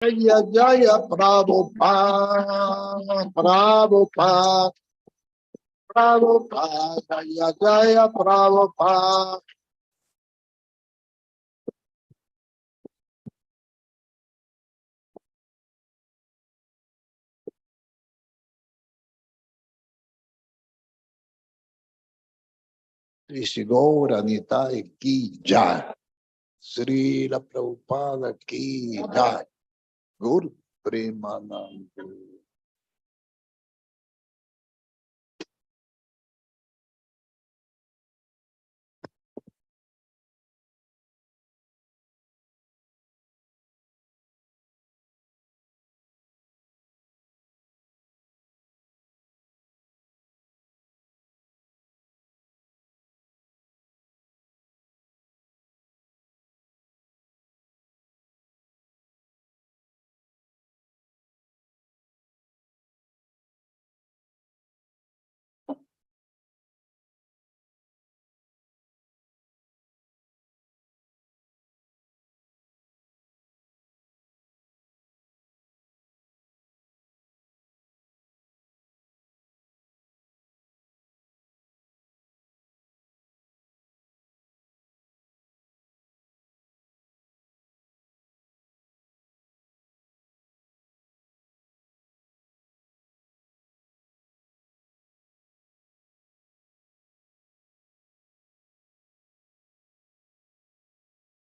Jaya Jaya Prabhupada, Prabhupada, Prabhupada, Jaya Jaya Prabhupada. Sri Gaura Nitai ki jai. Srila Prabhupada ki jai. Guru Premanand.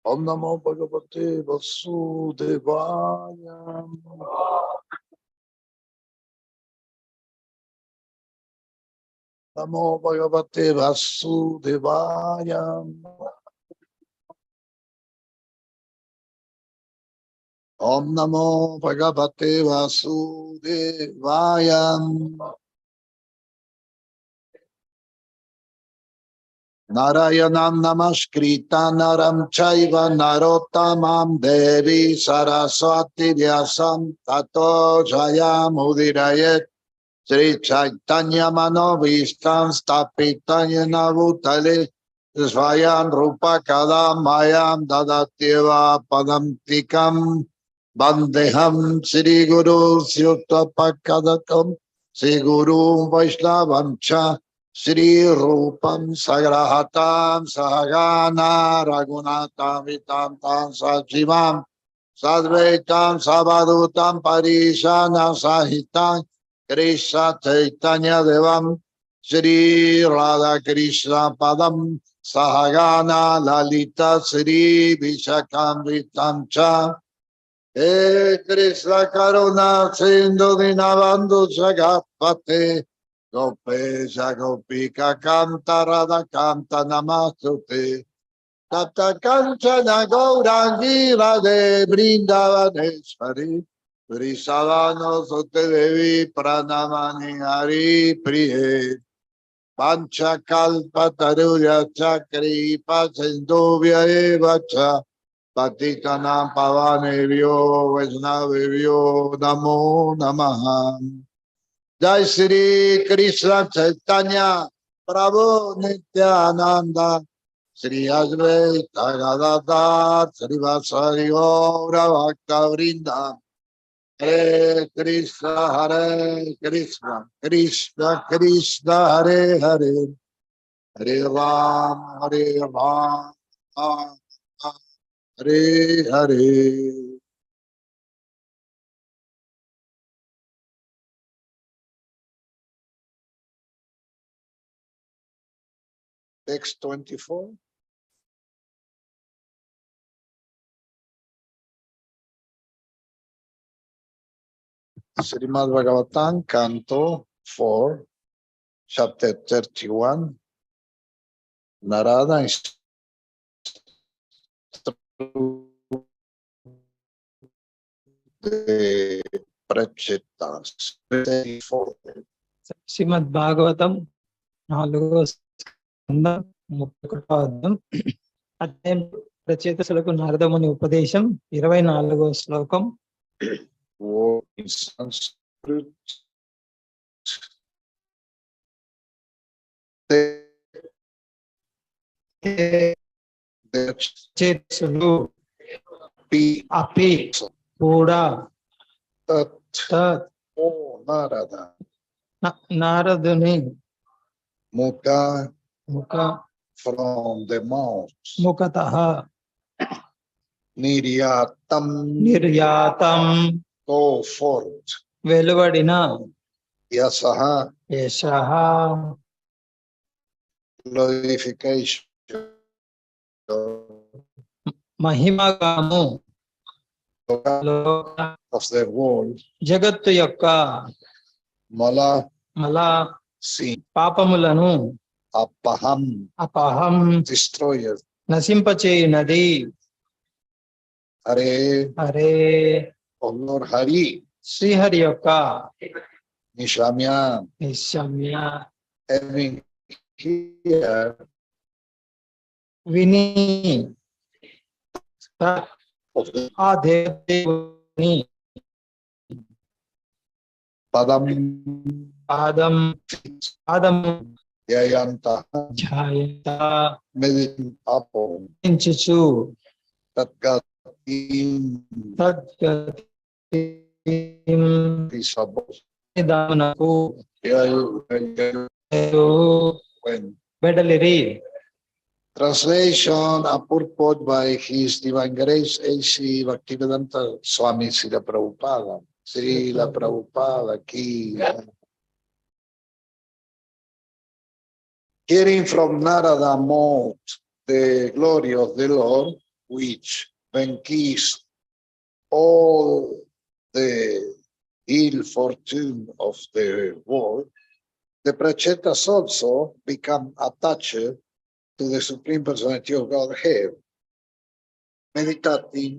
Om Namo Bhagavate Vasudevaya. Namo Bhagavate Vasudevaya. Om Namo Bhagavate Vasudevaya. Narayanam Namaskrita Naram Chaiva Narottamam Devi Saraswati Vyasam Tato Jayam Udirayet Sri Chaitanya Manovistam Stapitanya Navutale Svayam Rupa Kadam Mayam Dadatyeva Padam Tikam Bandeham Sri Guru Syutapakadatam Sri Guru Vaishnavancha Sri Rupam Sagrahatam Sahagana Raghunatam Vitam Tam Sajivam Sadvaitam Sabadutam Parishana Sahitam Krishna Chaitanya Devam Sri Radha Krishna Padam Sahagana Lalita Sri Vishakam Vitam Cha He Krishna Karuna Sindhu Dinavandhu Jagapate Gopesha Gopika Kanta Radha Kanta Namastute Tata Kanchana Gaurangi Radhe Brindavaneshwari Vrisavano Sute Devi Pranamani Hari Priye Pancha Kalpa Taruya Chakri Pasendovya Evacha Patitanam Pavanevyo Vaishnavevyo Namo Namaha. Jai Sri Krishna Chaitanya Prabhu Nityananda Sri Advaita Gadadhar Sri Vasari Gaura Bhakta Vrinda Hare Krishna Krishna Krishna Hare Hare Hare Ram Hare Hare. Text 24. Srimad Bhagavatam, Canto 4, Chapter 31. Narada de Prachetas. Srimad Bhagavatam 4వ స్కందం 31వ అధ్యాయం అధ్యాయం ప్రచేతసులకు నారదముని ఉపదేశం 24వ శ్లోకం. ప్రచేతసులు కూడా tat తత్ o narada నారదుని mukha ముఖ from the mouth ముఖతః niryatam నిర్యాతం go forth వెలువడిన yasaha యశః glorification మహిమగాము లోక of the world జగత్తు యొక్క mala మల sin పాపములను apaham అపహం destroyer నశింపచేయునది. hare Hare oh Lord Hari Srihari యొక్క nishamya నిశమ్య having here విని of the ఆ దేవుని padam పాదం పాదము yayanta ఛాయత meditating upon చించుచు tatgatim తద్గతిం disabos దామునకు when బెడలిరి. translation and purport by His Divine Grace A.C. Bhaktivedanta Swami Srila Prabhupada. Srila Prabhupada ki. Hearing from Narada mouth the glory of the Lord, which vanquished all the ill fortune of the world, the Prachetas also become attached to the Supreme Personality of Godhead. Meditating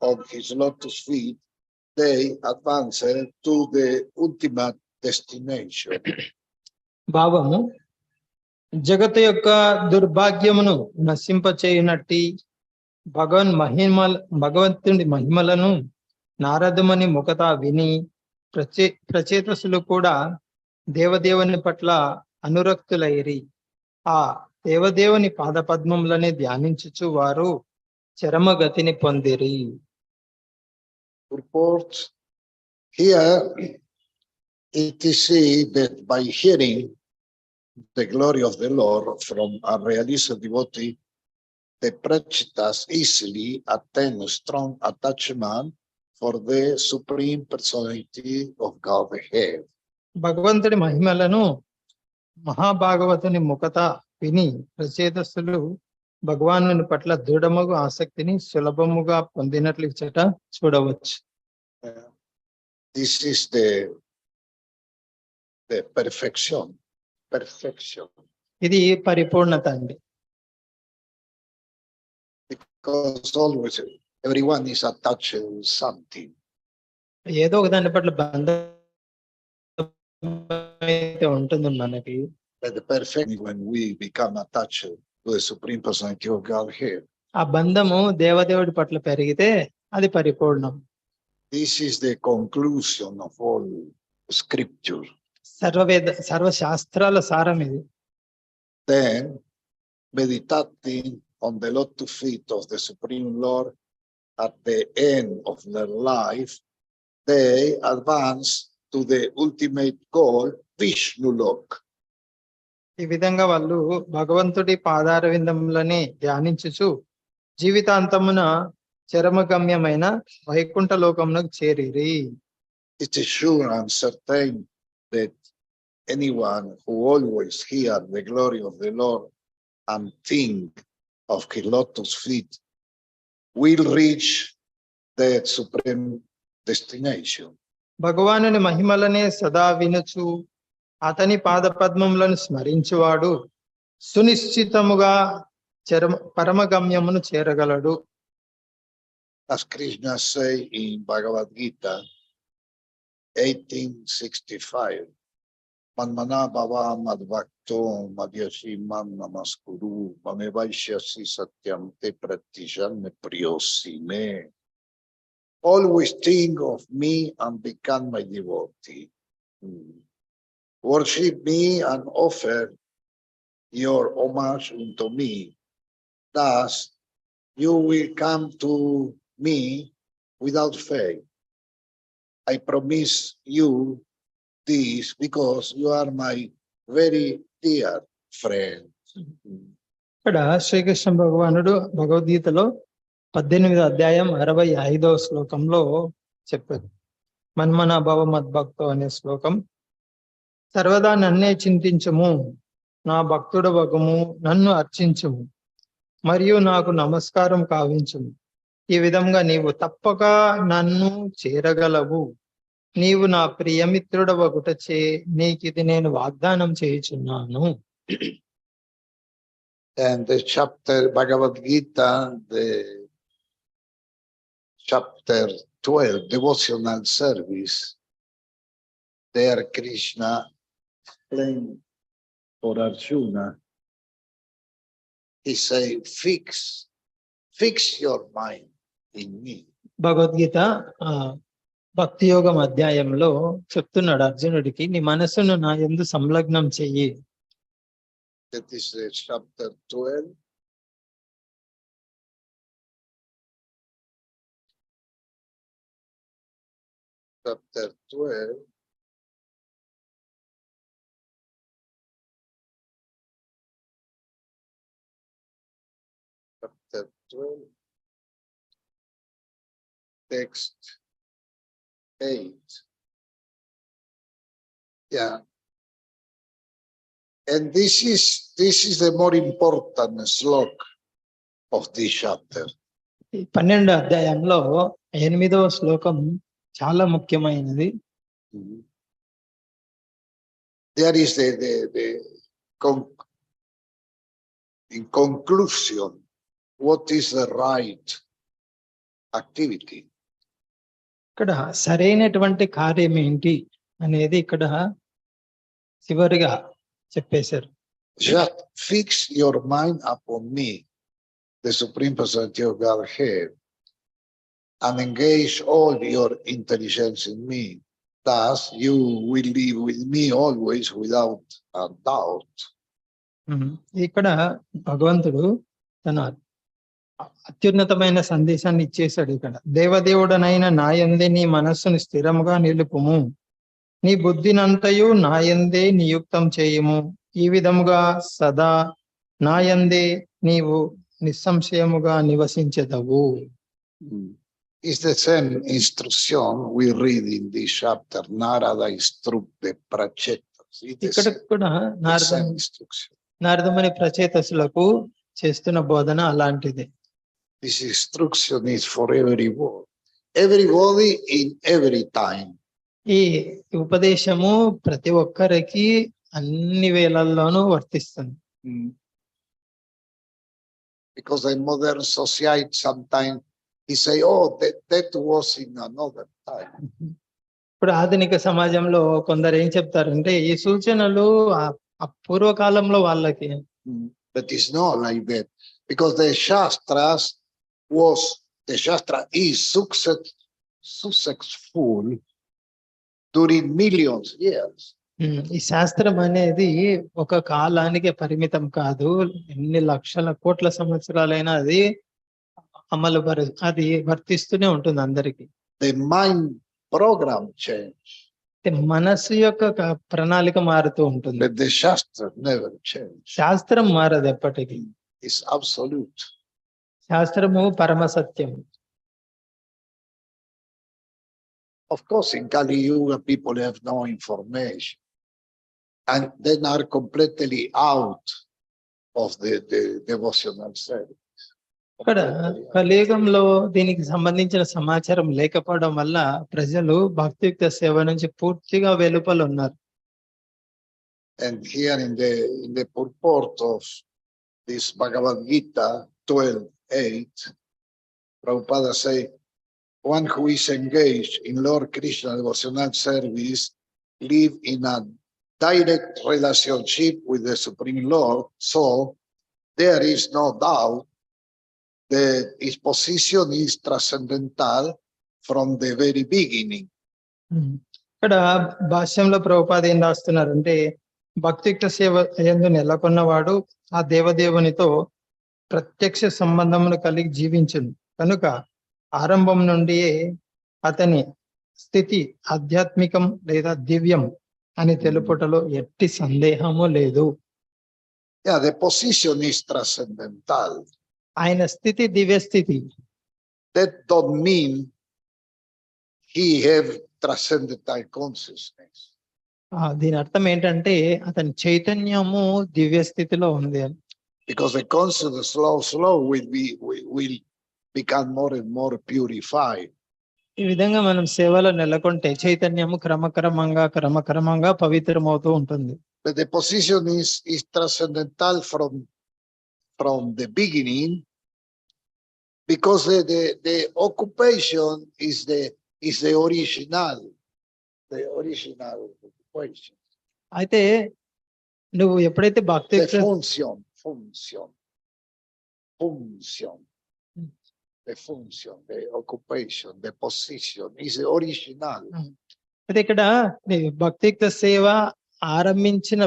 on His lotus feet, they advance to the ultimate destination. భావము జగత్తు యొక్క దుర్భాగ్యమును నశింపచేయునట్టి భగవంతుని మహిమలను నారదుమని ముఖత విని ప్రచేతసులు కూడా దేవదేవుని పట్ల అనురక్తులైరి. ఆ దేవదేవుని పాదపద్మములని ధ్యానించుచు వారు చరమగతిని పొందిరి. Purport. Here it is said that by hearing the glory of the Lord from a realized devotee, the Prachetas easily attain a strong attachment for the Supreme Personality of Godhead. భగవంతుడి మహిమలను మహాభాగవతుని ముఖత విని ప్రచేతస్సులు భగవానుని పట్ల దృఢముగా ఆసక్తిని సులభముగా పొందినట్లు ఇచ్చట చూడవచ్చు. This is the perfection. ఇది పరిపూర్ణత అండి. Because always everyone is attached to something. ఏదో ఒక దాని పట్ల బంధం అయితే ఉంటుంది మనకి. But the perfect when we become attached to the Supreme Personality of Godhead. ఆ బంధము దేవదేవుడి పట్ల పెరిగితే అది పరిపూర్ణం. This is the conclusion of all scripture. సర్వశాస్త్రాల సారం ఇది. Then, meditating on the lotus feet of the Supreme Lord at the end of their life, they advance to the ultimate goal, Vishnu Lok. ఈ విధంగా వాళ్ళు భగవంతుడి పాదార విందములని ధ్యానించుచు జీవితాంతమున చరమగమ్యమైన వైకుంఠ లోకమునకు చేరిరి. It is sure and certain that anyone who always hear the glory of the Lord and think of His lotus feet will reach that supreme destination. భగవానుని మహిమలనే సదా వినుచు అతని పాద పద్మములను స్మరించువాడు సునిశ్చితముగా పరమగమ్యమును చేరగలడు. As Krishna say in Bhagavad Gita 1865, Manmana bhava madbhakto madhyashimam namaskuru mamevaishyasi satyam te pratishan priyosi me. Always think of me and become my devotee. Worship me and offer your homage unto me. Thus, you will come to me without faith. I promise you this because you are my very dear friend. ఇక్కడ శ్రీకృష్ణ భగవానుడు భగవద్గీతలో 18వ అధ్యాయం 65వ శ్లోకంలో చెప్పారు. మన్మన భవ మద్భక్తో అనే శ్లోకం. సర్వదా నన్నే చింతించుము, నా భక్తుడు వగుము, నన్ను అర్చించుము, మరియు నాకు నమస్కారం కావించుము. ఈ విధంగా నీవు తప్పక నన్ను చేరగలవు. నీవు నా ప్రియమిత్రుడ వగుటచే నీకిది నేను వాగ్దానం చేయుచున్నాను. And the chapter Bhagavad Gita, the chapter 12, devotional service, there Krishna explained for Arjuna, he say, fix your mind in me. Bhagavad Gita భక్తి యోగం అధ్యాయంలో చెప్తున్నాడు అర్జునుడికి, నీ మనస్సును నా యందు సంలగ్నం చెయ్యి. That is chapter 12. Chapter 12. Chapter 12. Text 8. Yeah. And this is the more important slok of this chapter. 12వ అధ్యాయంలో 8వ శ్లోకం చాలా ముఖ్యమైనది. There is in conclusion, what is the right activity? ఇక్కడ సరైనటువంటి కార్యం ఏంటి అనేది ఇక్కడ చివరిగా చెప్పేశారు. Just fix your mind upon me, the Supreme Personality of Godhead, and engage all your intelligence in me. Thus, you will live with me always without a doubt. ఇక్కడ భగవంతుడు తన అత్యున్నతమైన సందేశాన్ని ఇచ్చేశాడు. ఇక్కడ దేవదేవుడనైన నాయందే నీ మనస్సును స్థిరముగా నిలుపుము, నీ బుద్ధినంతయు నాయందే నియుక్తం చేయుము, ఈ విధముగా సదా నాయందే నీవు నిస్సంశయముగా నివసించెదవు. It's the same instruction we read in this chapter. Narada instructed Prachetas. ఇక్కడ కూడా నారదముని ప్రచేతసులకు చేస్తున్న బోధన అలాంటిదే. This instruction is for everybody in every time. ఈ ఉపదేశము ప్రతి ఒక్కరికి అన్ని వేళల్లోనూ వర్తిస్తుంది. Because in modern society sometimes he say, oh, that was in another time. ఇప్పుడు ఆధునిక సమాజంలో కొందరు ఏం చెప్తారంటే ఈ సూచనలు ఆ పూర్వకాలంలో వాళ్ళకి. But it's not like that, because the Shastra is successful during millions of years. ఈ శాస్త్రం అనేది ఒక కాలానికి పరిమితం కాదు, ఎన్ని లక్షల కోట్ల సంవత్సరాలైనా అది అది వర్తిస్తూనే ఉంటుంది అందరికి. The mind program change. మనసు యొక్క ప్రణాళిక మారుతూ ఉంటుంది. But the Shastra never change. శాస్త్రం మారదు ఎప్పటికీ. It's absolute. శాస్త్రము పరమ సత్యం. Of course, in Kali Yuga, people have no information, and then are completely out of the devotional service. ఇక్కడ కలియుగంలో దీనికి సంబంధించిన సమాచారం లేకపోవడం వల్ల ప్రజలు భక్తియుక్త సేవ నుంచి పూర్తిగా వెలుపల ఉన్నారు. And here in the purport of this Bhagavad Gita 12:8, Prabhupada say, one who is engaged in Lord Krishna devotional service live in a direct relationship with the Supreme Lord, so there is no doubt that his position is transcendental from the very beginning. ఇక్కడ భాష్యంలో ప్రభుపాద ఏం రాస్తున్నారంటే భక్తియుక్త సేవ యందు నెలకొన్నవాడు ఆ దేవదేవునితో ప్రత్యక్ష సంబంధమును కలిగి జీవించును కనుక ఆరంభం నుండి అతని స్థితి ఆధ్యాత్మికం లేదా దివ్యం అని తెలుపుటలో ఎట్టి సందేహము లేదు. Yeah, the position is transcendental. ఆయన స్థితి దివ్య స్థితి. That don't mean he have transcendental consciousness. దీని అర్థం ఏంటంటే అతని చైతన్యము దివ్య స్థితిలో ఉంది అని. Because the consciousness slow will become more and more purified. ఈ విధంగా మనం సేవలో నెలకొంటే చైతన్యము క్రమక్రమంగా పవిత్రమవుతూ ఉంటుంది. But the position is transcendental from the beginning, because the occupation is the original occupation. అయితే నువ్వు ఎప్పుడైతే భక్తి The function, the occupation, the position is the original. అయితే ఇక్కడ భక్తియుక్త సేవ ఆరంభించిన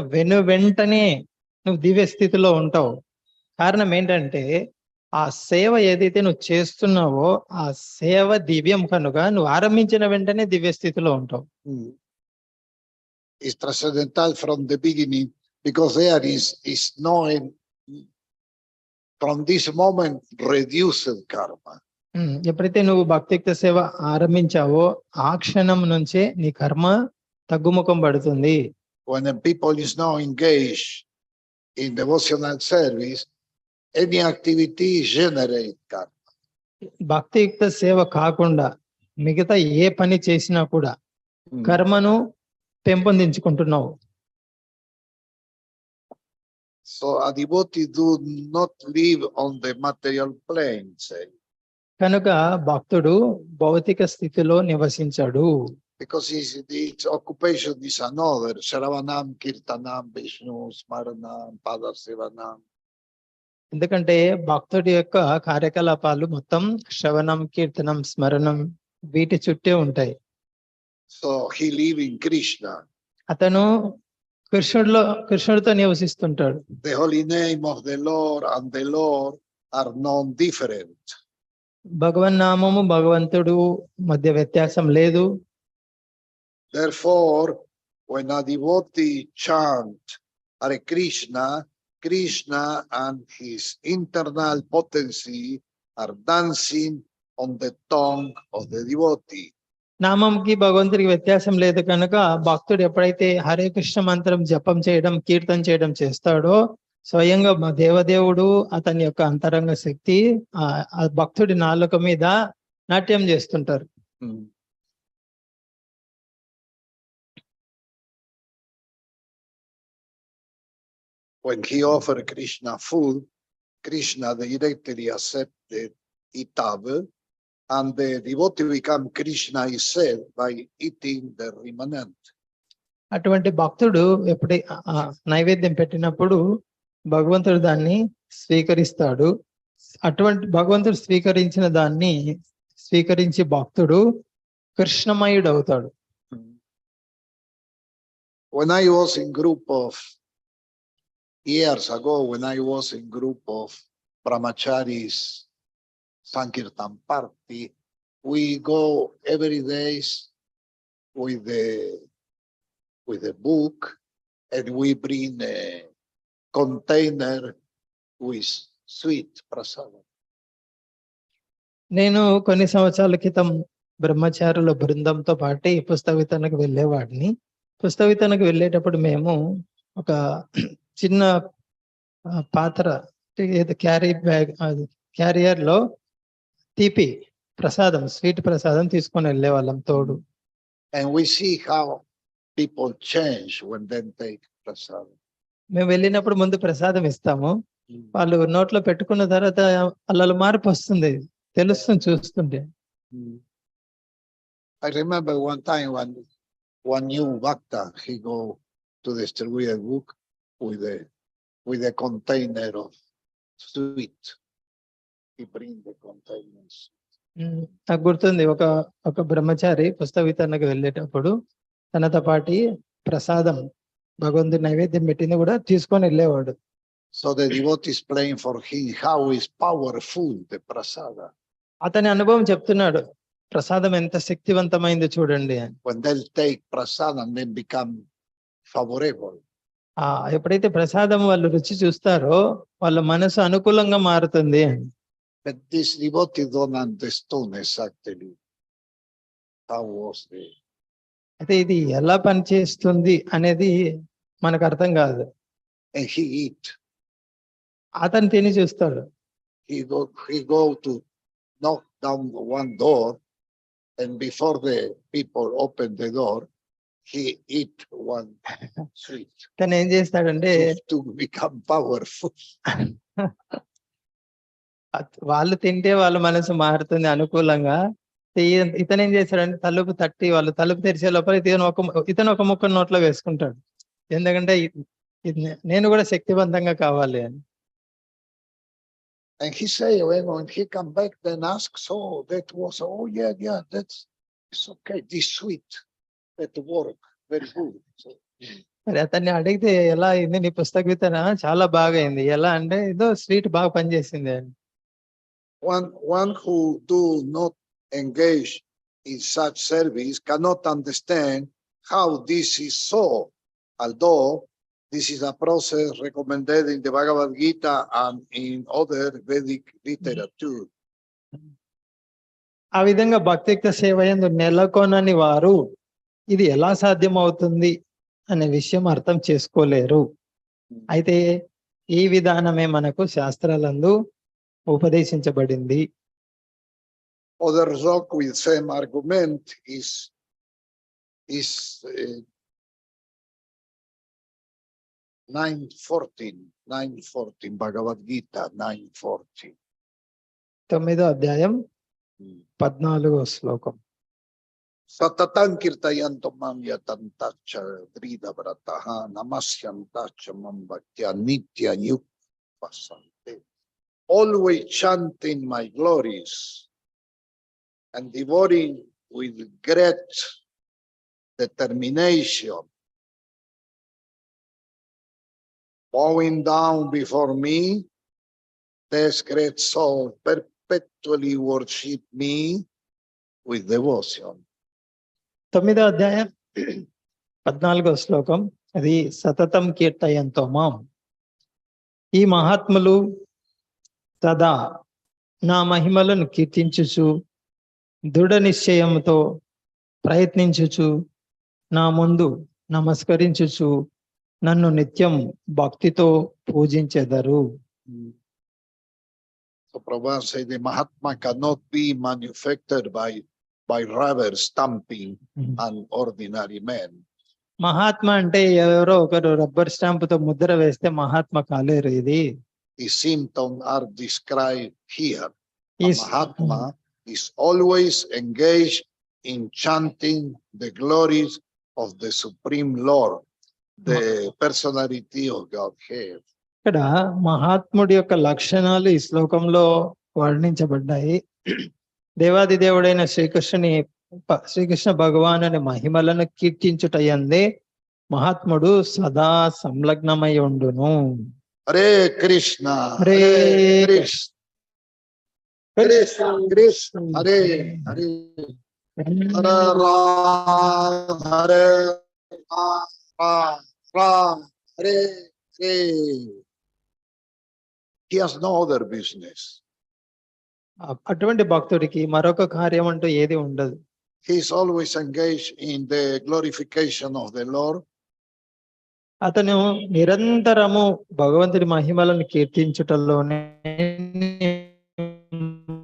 వెంటనే నువ్వు దివ్య స్థితిలో ఉంటావు. కారణం ఏంటంటే ఆ సేవ ఏదైతే నువ్వు చేస్తున్నావో ఆ సేవ దివ్యం కనుక నువ్వు ఆరంభించిన వెంటనే దివ్య స్థితిలో ఉంటావు. It's transcendental from the beginning, because there is no from this moment reduced karma. ఎప్పుడైతే నువ్వు భక్తియుక్త సేవ ఆరంభించావో ఆ క్షణం నుంచే నీ కర్మ తగ్గుముఖం పడుతుంది. When the people is now engaged in devotional service, any activity generate karma. భక్తియుక్త సేవ కాకుండా మిగతా ఏ పని చేసినా కూడా కర్మను పెంపొందించుకుంటున్నావు. So a devotee do not live on the material plane, say. కనుక భక్తుడు భౌతిక స్థితిలో నివసించాడు. Because its occupation is another. Shravanam, Kirtanam, Vishnu, Smaranam, Padasevanam. ఎందుకంటే భక్తుడి యొక్క కార్యకలాపాలు మొత్తం శ్రవణం, కీర్తనం, స్మరణం వీటి చుట్టే ఉంటాయి. So he live in Krishna. అతను కృష్ణుడితో నివసిస్తుంటాడు. The holy name of the Lord and the Lord are non-different. భగవన్ నామము భగవంతుడు మధ్య వ్యత్యాసం లేదు. Therefore, when a devotee chant Hare Krishna, Krishna and his internal potency are dancing on the tongue of the devotee. నామంకి భగవంతుడికి వ్యత్యాసం లేదు కనుక భక్తుడు ఎప్పుడైతే హరే కృష్ణ మంత్రం జపం చేయడం, కీర్తన చేయడం చేస్తాడో స్వయంగా మా దేవదేవుడు అతని యొక్క అంతరంగ శక్తి ఆ భక్తుడి నాలుక మీద నాట్యం చేస్తుంటారు. When he offered Krishna food, Krishna directly accepted it up, and the devotee become Krishna himself by eating the remnant. అటువంటి భక్తుడు ఎప్పుడై నైవేద్యం పెట్టినప్పుడు భగవంతుడు దాన్ని స్వీకరిస్తాడు. అటువంటి భగవంతుడు స్వీకరించిన దాన్ని స్వీకరించి భక్తుడు కృష్ణమయుడు అవుతాడు. When I was in group of years ago, when I was in group of brahmacharis Sankirtan party, we go every day with a book, and we bring a container with sweet prasada. నేను కొన్ని సంవత్సరాల క్రితం బ్రహ్మచారుల బృందంతో పాటు పుస్తక వితరణకు వెళ్ళేవాడిని. పుస్తక వితరణకు వెళ్ళేటప్పుడు మేము ఒక చిన్న పాత్ర క్యారియర్ లో తీపి ప్రసాదం, స్వీట్ ప్రసాదం తీసుకొని వెళ్ళే వాళ్ళం తోడు. And we see how people change when they take prasadam. మేము వెళ్ళినప్పుడు ముందు ప్రసాదం ఇస్తాము, వాళ్ళు నోట్లో పెట్టుకున్న తర్వాత అల్లలు మార్పు వస్తుంది, తెలుస్తుంది చూస్తుంటే. I remember one time one new bhakta, he go to distribute a book with a container of sweet. He bring the containers. నాకు గుర్తుంది, ఒక బ్రహ్మచారి పుస్తక వితరణకు వెళ్ళేటప్పుడు తనతో పాటి ప్రసాదం, భగవంతుడి నైవేద్యం పెట్టింది కూడా తీసుకొని వెళ్ళేవాడు. So the devotee is playing for him how is powerful the prasada. అతని అనుభవం చెప్తున్నాడు, ప్రసాదం ఎంత శక్తివంతమైందో చూడండి. When they'll take prasadam, they become favorable. ఎప్పుడైతే ప్రసాదం వాళ్ళు రుచి చూస్తారో వాళ్ళ మనసు అనుకూలంగా మారుతుంది. But these devotees don't understand exactly how was the. అయితే ఇది ఎలా పనిచేస్తుంది అనేది మనకు అర్థం కాదు. And he eat. అతను తిని చూస్తాడు. He go to knock down one door, and before the people open the door, he eat one sweet. తను ఏం చేస్తాడంటే to become powerful. వాళ్ళు తింటే వాళ్ళ మనసు మారుతుంది అనుకూలంగా. ఇతను ఏం చేస్తాడంటే తలుపు తట్టి వాళ్ళు తలుపు తెరిచే లోపల ఇతను ఒక ముక్క నోట్లో వేసుకుంటాడు. ఎందుకంటే నేను కూడా శక్తివంతంగా కావాలి అని. And he say, when he come back, then ask, so that was, oh yeah, that's, it's okay, this sweet, that work very good. So, మరి అతన్ని అడిగితే ఎలా అయింది నీ పుస్తక విత్తన? చాలా బాగా అయింది. ఎలా అంటే ఏదో స్వీట్ బాగా పనిచేసింది అని. one who do not engage in such service cannot understand how this is so, although this is a process recommended in the Bhagavad Gita and in other Vedic literature. ఆ విధంగా భక్తియుక్త సేవ యందు నెలకొనని వారు ఇది ఎలా సాధ్యం అవుతుంది అనే విషయం అర్థం చేసుకోలేరు. అయితే ఈ విధానమే మనకు శాస్త్రాలందు ఉపదేశించబడింది. Others talk with same argument is 9:14 Bhagavad Gita 9:14. 9వ అధ్యాయం 14వ శ్లోకం. Satatan kirtayantam mam yatantacha drida vrataha namasyantacha mam bhaktya nitya yukpasante. Always chanting my glories and devouring with great determination, bowing down before me, this great soul perpetually worship me with devotion. 9వ అధ్యాయం 14వ శ్లోకం. అది సతతం కీర్తయంతో మాం. ఈ మహాత్ములు సదా నా మహిమలను కీర్తించుచు దృఢ నిశ్చయంతో ప్రయత్నించుచు నా ముందు నమస్కరించుచు నన్ను నిత్యం భక్తితో పూజించెదరు. So Prabhupada said the Mahatma cannot be manufactured by rubber stamping an ordinary man. మహాత్మ అంటే ఎవరో ఒకరు రబ్బర్ స్టాంపుతో ముద్ర వేస్తే మహాత్మ కాలేరు. ఇది The symptoms are described here. A Mahatma is always engaged in chanting the glories of the Supreme Lord, the personality of Godhead. ఇక్కడ మహాత్ముడి యొక్క లక్షణాలు ఈ శ్లోకంలో వర్ణించబడ్డాయి. దేవాది దేవుడైన శ్రీకృష్ణ భగవానుని మహిమలను కీర్తించుటయందే మహాత్ముడు సదా సంలగ్నమై ఉండును. Hare Krishna, Hare Krishna, Krishna, Krishna, Hare Hare, Hare Ram, Hare Ram, Ram, Hare Hare. He has no other business. అటువంటి భక్తుడికి మరొక కార్యం అంటూ ఏది ఉండదు. He is always engaged in the glorification of the Lord. అతను నిరంతరము భగవంతుడి మహిమలను కీర్తించుటలోనే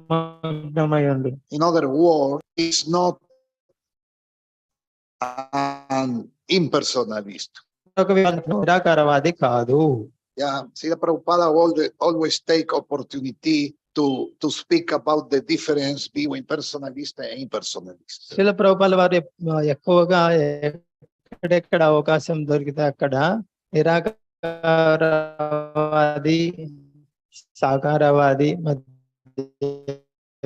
నిమగ్నమై ఉండు. In other words, he is not an impersonalist. నిరాకారవాది కాదు. Yeah, Srila Prabhupada always take opportunity to speak about the difference between personalist and impersonalist. Srila ప్రభుపాల వారు ఎక్కువగా ఎక్కడెక్కడ అవకాశం దొరికితే అక్కడ నిరాకారవాది సాకారవాది మధ్య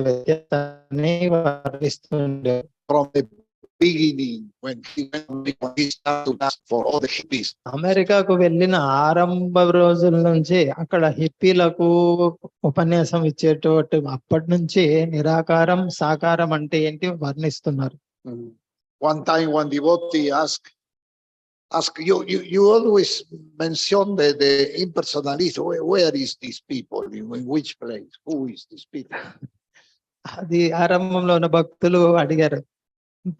వ్యత్యాసాన్ని వర్ణిస్తుండే. From the beginning when he started to ask for all the hippies. అమెరికాకు వెళ్ళిన ఆరంభ రోజుల నుంచి అక్కడ హిప్పీలకు ఉపన్యాసం ఇచ్చేటోటి అప్పటి నుంచి నిరాకారం సాకారం అంటే ఏంటి వర్ణిస్తున్నారు. One time one devotee asked you always mention the impersonalist. Where is these people? In which place? Who is these people? అది ఆరంభంలో ఉన్న భక్తులు అడిగారు,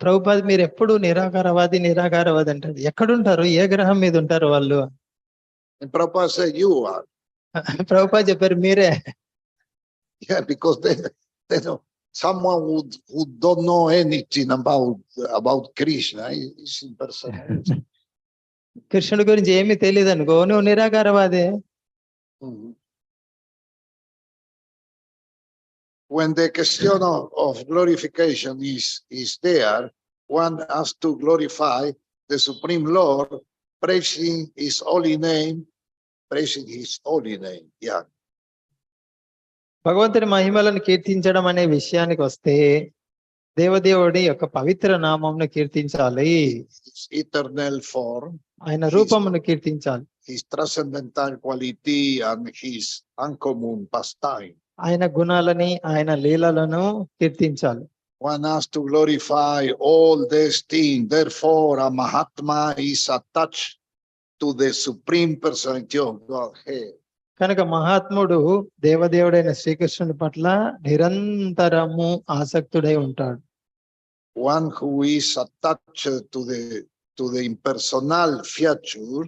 ప్రభుపాద్ మీరు ఎప్పుడు నిరాకారవాది అంటారు, ఎక్కడుంటారు, ఏ గ్రహం మీద ఉంటారు వాళ్ళు? And Prabhupada said, you are. Prabhupad చెప్పారు మీరే. Yeah, because they know someone who don't know anything about Krishna is impersonalist. కృష్ణుడి గురించి ఏమీ తెలియదు అనుకో, నువ్వు నిరాకారవాదే. When the question of glorification is there, one has to glorify the Supreme Lord, praising His holy name, Yeah. భగవంతుని మహిమలను కీర్తించడం అనే విషయానికి వస్తే దేవదేవుడి యొక్క పవిత్ర నామమును కీర్తించాలి. His eternal form, ఆయన రూపమును కీర్తించాలి. His transcendental quality and His uncommon pastime. ఆయన గుణాలని ఆయన లీలలను కీర్తించాలి. One has to glorify all these things. Therefore, a Mahatma is attached to the Supreme Personality of Godhead. కనుక మహాత్ముడు దేవదేవుడైన శ్రీకృష్ణుడి పట్ల నిరంతరము ఆసక్తుడై ఉంటాడు. One who is attached to the impersonal feature,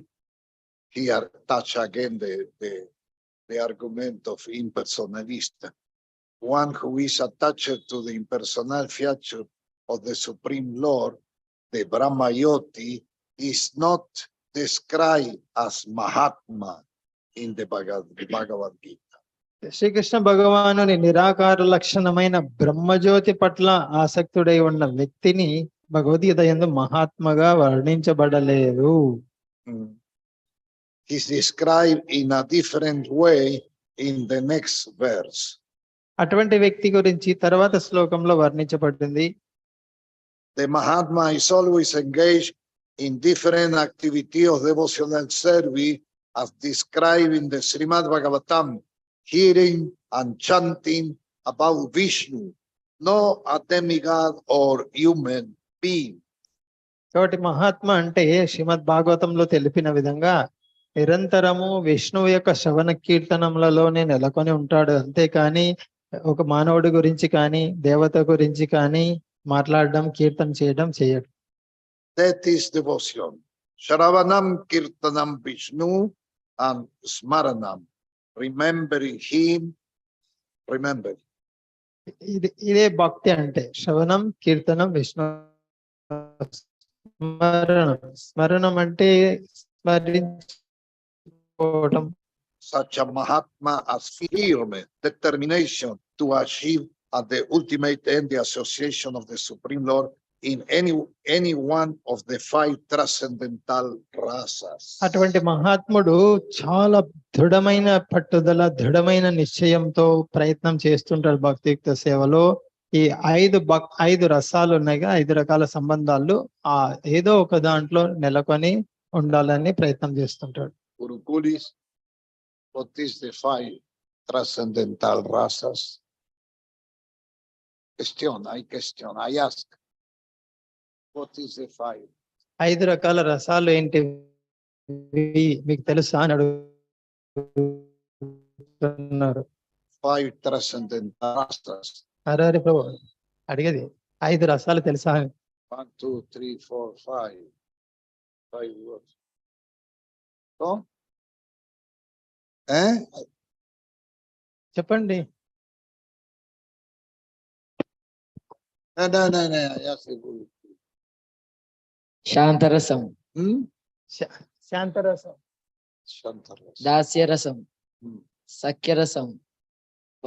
here touch again the argument of impersonalist. One who is attached to the impersonal feature of the Supreme Lord, the Brahma Yoti, is not described as Mahatma in the Bhagavad Gita. Srikrishna భగవానుని నిరాకార లక్షణమైన బ్రహ్మజ్యోతి పట్ల ఆసక్తుడై ఉన్న వ్యక్తిని భగవద్గీత యందు మహాత్మగా వర్ణించబడలేదు. He's described in a different way in the next verse. అటువంటి వ్యక్తి గురించి తర్వాత శ్లోకంలో వర్ణించబడింది. The Mahatma is always engaged in different activity of devotional service as described in the Srimad Bhagavatam, hearing and chanting about Vishnu, no a demigod or human being. కాబట్టి మహాత్మ అంటే శ్రీమద్ భాగవతంలో తెలిపిన విధంగా నిరంతరము విష్ణువు యొక్క శ్రవణ కీర్తనములలోనే నెలకొని ఉంటాడు, అంతేకాని ఒక మానవుడి గురించి కానీ దేవత గురించి కానీ మాట్లాడడం కీర్తన చేయడం చేయడు. That is devotion. Shravanam Kirtanam Vishnu and Smaranam. Remembering him, remembering. ఇదే భక్తి అంటే శ్రవణం కీర్తనం విష్ణు స్మరణం అంటే స్మరించుకోవడం. Such a Mahatma has firm determination to achieve at the ultimate end the association of the Supreme Lord in any one of the 5 transcendental rasas. అటువంటి మహాత్ముడు చాలా దృఢమైన పట్టుదల, దృఢమైన నిశ్చయంతో ప్రయత్నం చేస్తుంటాడు భక్తియుక్త సేవలో. ఈ 5 రసాలు ఉన్నాయిగా, 5 రకాల సంబంధాలు ఆ ఏదో ఒక దాంట్లో నెలకొని ఉండాలని ప్రయత్నం చేస్తుంటాడు. Gurukulis, what is the 5 transcendental rasas? Question, I ask. What is the 5? 5 రకాల రసాలు ఏంటి మీకు తెలుసా అని అడుగుతున్నారు. 5 transcendental rasas. అరే ప్రభు అడిగేది 5 రసాలు తెలుసా? 1, 2, 3, 4, 5. 5 words. So? చెప్పండి. No. Yes, శాంతరసం, శాంతరసం, దాస్యరసం, సఖ్యరసం,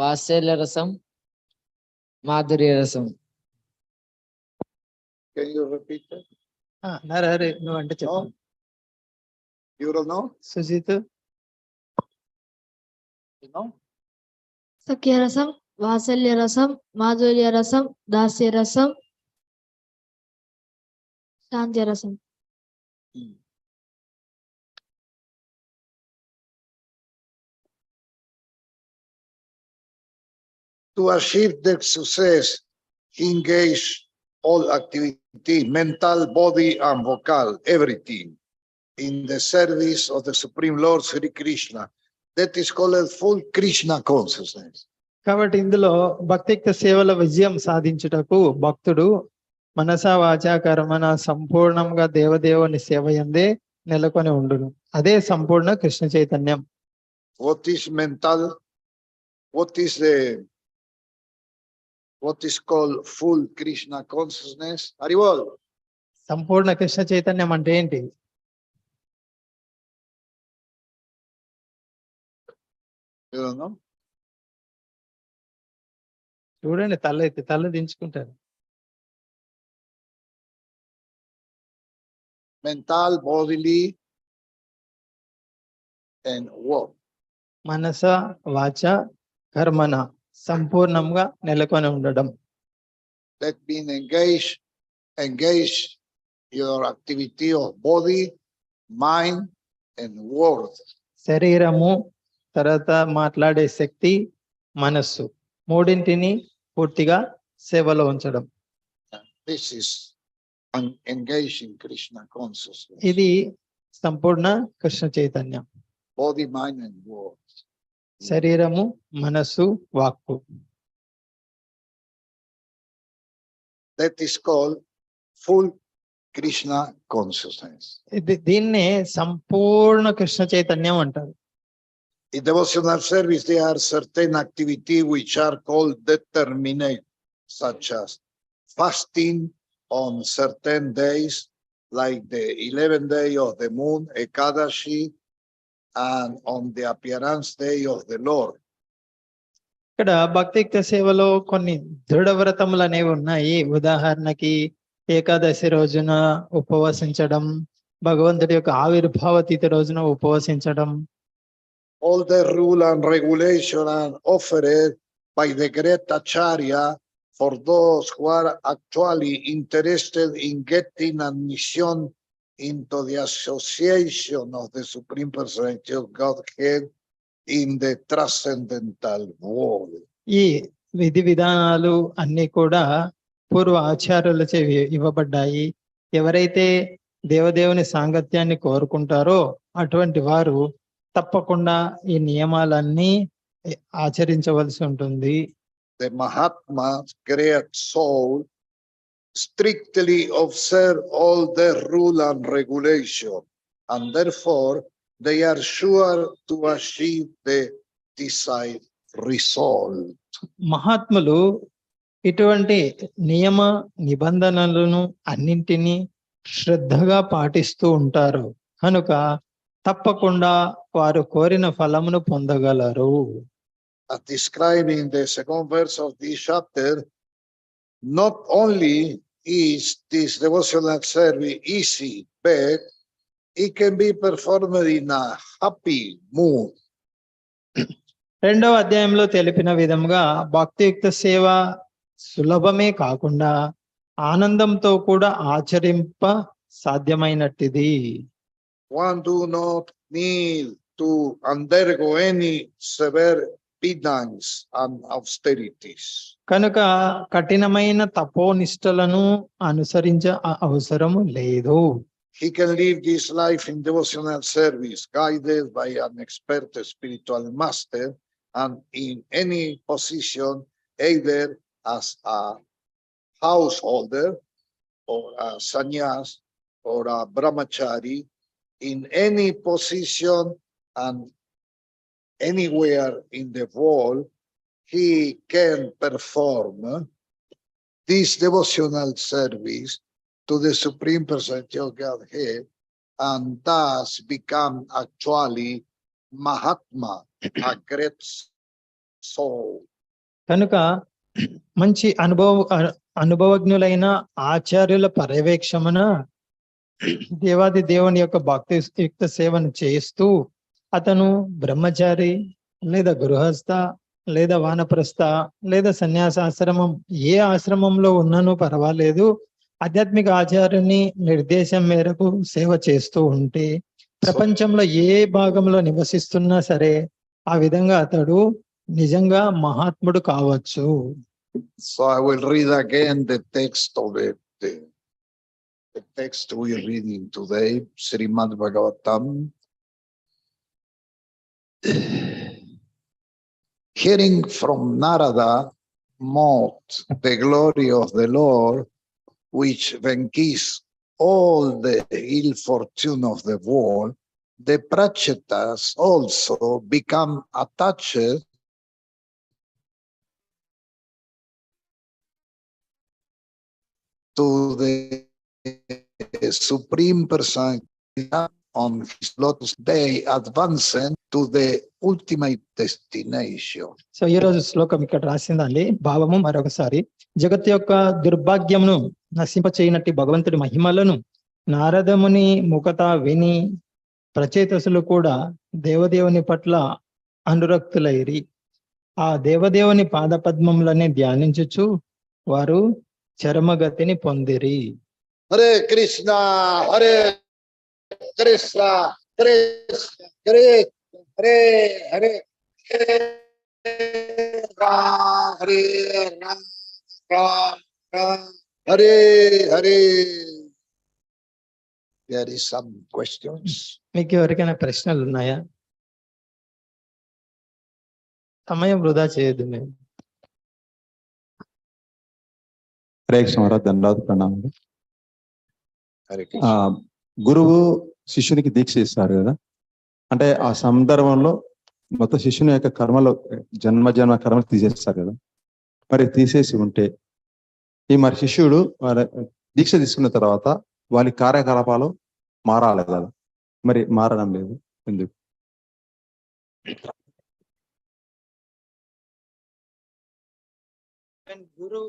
వాత్సల్యరసం, మాధుర్యరసం. Can you repeat it? నరే నువ్వు అంటే చెప్పు. You don't know? Sujith You know? సఖ్యరసం, వాత్సల్యరసం, మాధుర్యరసం, దాస్యరసం, సాంజరసం. To achieve the success, he engaged all activity, mental, body, and vocal, everything, in the service of the Supreme Lord Sri Krishna. That is called full Krishna consciousness. కాబట్టి ఇందులో భక్తియుక్త సేవల విజయం సాధించుటకు భక్తుడు మనస వాచ కర్మన సంపూర్ణంగా దేవదేవుని సేవ యందే నెలకొని ఉండును. అదే సంపూర్ణ కృష్ణ చైతన్యం. What is mental? What is called full Krishna consciousness? Haribol. సంపూర్ణ కృష్ణ చైతన్యం అంటే ఏంటి? You don't know? చూడండి, తల దించుకుంటారు. Mental, bodily, and what? మనస వాచ కర్మన సంపూర్ణంగా నెలకొని ఉండడం. That means engage your activity of body, mind, and word. శరీరము, తర్వాత మాట్లాడే శక్తి, మనస్సు, మూడింటిని పూర్తిగా సేవలో ఉంచడం. This is engaging Krishna consciousness. ఇది సంపూర్ణ కృష్ణ చైతన్యం. Body, mind, and word. శరీరము, మనస్సు, వాక్కు. That is called full Krishna consciousness. దీన్నే సంపూర్ణ కృష్ణ చైతన్యం అంటారు. In devotional service, there are certain activities which are called determinate, such as fasting on certain days, like the 11th day of the moon, Ekadashi, and on the appearance day of the Lord. ఇక్కడ భక్తియుక్త సేవలో కొన్ని దృఢ వ్రతములు అనేవి ఉన్నాయి. ఉదాహరణకి ఏకాదశి రోజున ఉపవసించడం, భగవంతుడి యొక్క ఆవిర్భావ తిథి రోజున ఉపవసించడం. All the rule and regulation are offered by the great Acharya for those who are actually interested in getting admission into the association of the Supreme Personality of Godhead in the transcendental world. ఈ విధి విధానాలు అన్ని కూడా పూర్వ ఆచార్యులచే ఇవ్వబడ్డాయి. ఎవరైతే దేవదేవుని సాంగత్యాన్ని కోరుకుంటారో అటువంటి వారు తప్పకుండా ఈ నియమాలన్నీ ఆచరించవలసి ఉంటుంది. The Mahatmas, great soul, strictly observe all the rule and regulation, and therefore they are sure to achieve the desired result. మహాత్ములు ఇటువంటి నియమ నిబంధనలను అన్నింటినీ శ్రద్ధగా పాటిస్తూ ఉంటారు కనుక తప్పకుండా వారు కోరిన ఫలమును పొందగలరు. As described in the second verse of this chapter, not only is this devotional service easy, but it can be performed in a happy mood. రెండవ అధ్యాయంలో తెలిపిన విధంగా భక్తియుక్త సేవ సులభమే కాకుండా ఆనందంతో కూడా ఆచరింప సాధ్యమైనట్టిది. One do not need to undergo any severe penance and austerities. కనుక కఠినమైన తపోనిష్టలను అనుసరించ అవసరము లేదు. He can live this life in devotional service, guided by an expert spiritual master, and in any position, either as a householder, or a sannyas, or a brahmachari, in any position and anywhere in the world, he can perform this devotional service to the Supreme Personality of Godhead, and thus become actually Mahatma, a great soul. కనుక మంచి అనుభవజ్ఞులైన ఆచార్యుల పర్యవేక్షణ దేవాది దేవుని యొక్క భక్తియుక్త సేవను చేస్తూ అతను బ్రహ్మచారి లేదా గృహస్థ లేదా వానప్రస్థ లేదా సన్యాసాశ్రమం ఏ ఆశ్రమంలో ఉన్ననూ పర్వాలేదు, ఆధ్యాత్మిక ఆచార్యుని నిర్దేశం మేరకు సేవ చేస్తూ ఉంటే ప్రపంచంలో ఏ భాగంలో నివసిస్తున్నా సరే ఆ విధంగా అతడు నిజంగా మహాత్ముడు కావచ్చు. So I will read again the text of the text we are reading today, Srimad Bhagavatam. Hearing from Narada mocked the glory of the Lord, which vanquished all the ill fortune of the world, the Prachetas also become attached to the Supreme Personality on his lotus day, advancing to the ultimate destination. So ఈ రోజు శ్లోకం ఇక్కడ రాసిందండి. భావము మరొకసారి, జగత్ యొక్క దుర్భాగ్యమును నశింప చేయనట్టి భగవంతుడి మహిమలను నారదముని ముఖత విని ప్రచేతసులు కూడా దేవదేవుని పట్ల అనురక్తులైరి. ఆ దేవదేవుని పాదపద్మములని ధ్యానించుచు వారు చరమగతిని పొందిరి. Hare Krishna, Hare Krishna, Krishna, Krishna, Hare Hare, Hare Ram, Hare Ram, Ram Ram, Hare Hare. There is some questions. మీకు ఎవరికైనా ప్రశ్నలు ఉన్నాయా? సమయం వృధా చేయొద్దు. మేము హరే కృష్ణ మహారాజ్, ధన్యవాద ప్రణామాలు. Hare Krishna. గురువు శిష్యునికి దీక్ష ఇస్తారు కదా, అంటే ఆ సందర్భంలో మొత్తం శిష్యుని యొక్క కర్మలో జన్మ కర్మలు తీసేస్తారు కదా, మరి తీసేసి ఉంటే ఈ మరి శిష్యుడు దీక్ష తీసుకున్న తర్వాత వాళ్ళ కార్యకలాపాలు మారాలి కదా, మరి మారడం లేదు ఎందుకు? When Guru,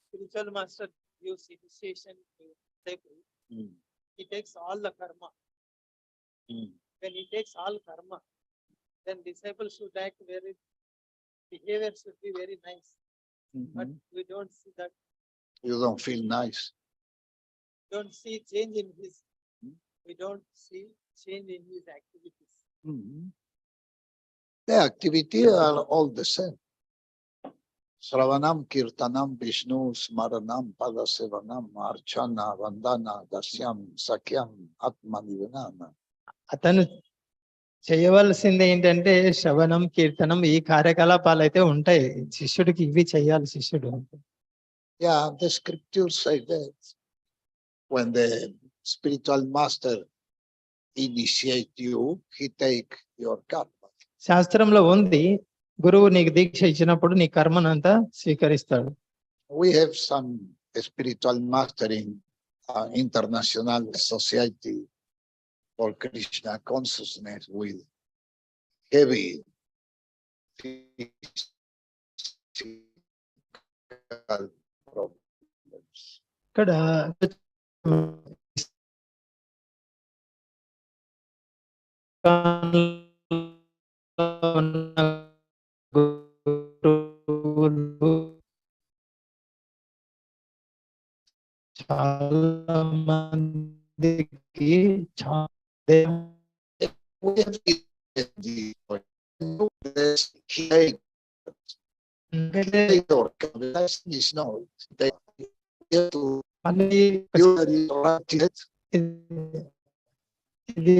spiritual master gives initiation to disciple, he takes all the karma. When he takes all karma, then disciple should act very, behavior should be very nice. But we don't see that. You don't feel nice. Don't see change in his. We don't see change in his activities. The activities are all the same. Sravanam, Kirtanam, Vishnu, Smaranam, Padasevanam, Archana, Vandana, Dasyam, Sakyam, Atmanivanam. అతను చేయవలసింది ఏంటంటే శ్రవణం, కీర్తనం, ఈ కార్యకలాపాలు అయితే ఉంటాయి. శిష్యుడికి ఇవి చేయాలి శిష్యుడు. Yeah, the scriptures say that when the spiritual master initiate you, he take your karma. శాస్త్రంలో ఉంది, గురువు నీకు దీక్ష ఇచ్చినప్పుడు నీ కర్మనంతా స్వీకరిస్తాడు. We have some spiritual master in international society for Krishna consciousness with heavy physical problems. ఇక్కడ గురువులు చాలా మందికి We have is no, they have to మళ్ళీ ఇది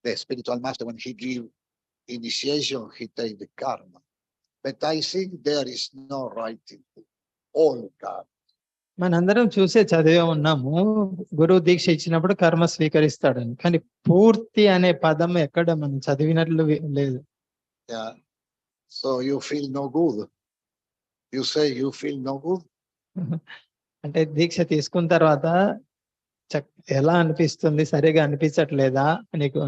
the spiritual master, when he give initiation, he take the karma. But I think there is no writing all karma. మనందరం చూసే చదివే ఉన్నాము గురువు దీక్ష ఇచ్చినప్పుడు కర్మ స్వీకరిస్తాడని, కానీ పూర్తి అనే పదం ఎక్కడ మనం చదివినట్లు లేదు. Yeah. So you feel no good. You say you feel no good. అంటే దీక్ష తీసుకున్న తర్వాత ఎలా అనిపిస్తుంది, సరిగా అనిపించట్లేదా నీకు?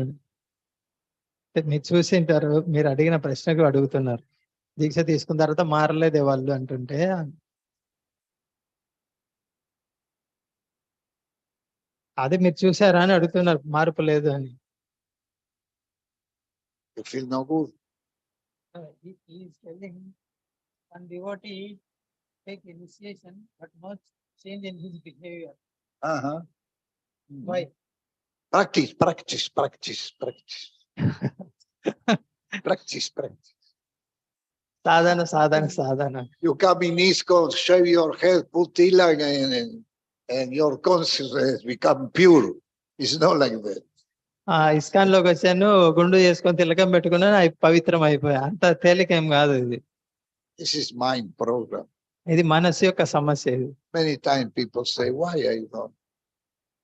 మీరు చూసింటారు, మీరు అడిగిన ప్రశ్నకు అడుగుతున్నారు. దీక్ష తీసుకున్న తర్వాత మారలేదే వాళ్ళు అంటుంటే, అది మీరు చూసారా అని అడుగుతున్నారు, మార్పు లేదు అని. You feel no good. He is telling one devotee take initiation but not change in his behavior. Uh-huh. Why? Practice. Practice. Sadhana. You come in ISKCON, shave your head, put tilang, and your consciousness become pure. It's not like that. ISKCON లోకి వచ్చాను, గుండు చేసుకొని తిలకం పెట్టుకున్నాను, పవిత్రం అయిపోయా. అంత తేలికేం కాదు ఇది. This is mind program. ఇది మనసు యొక్క సమస్య. ఇది Many times people say, why I don't?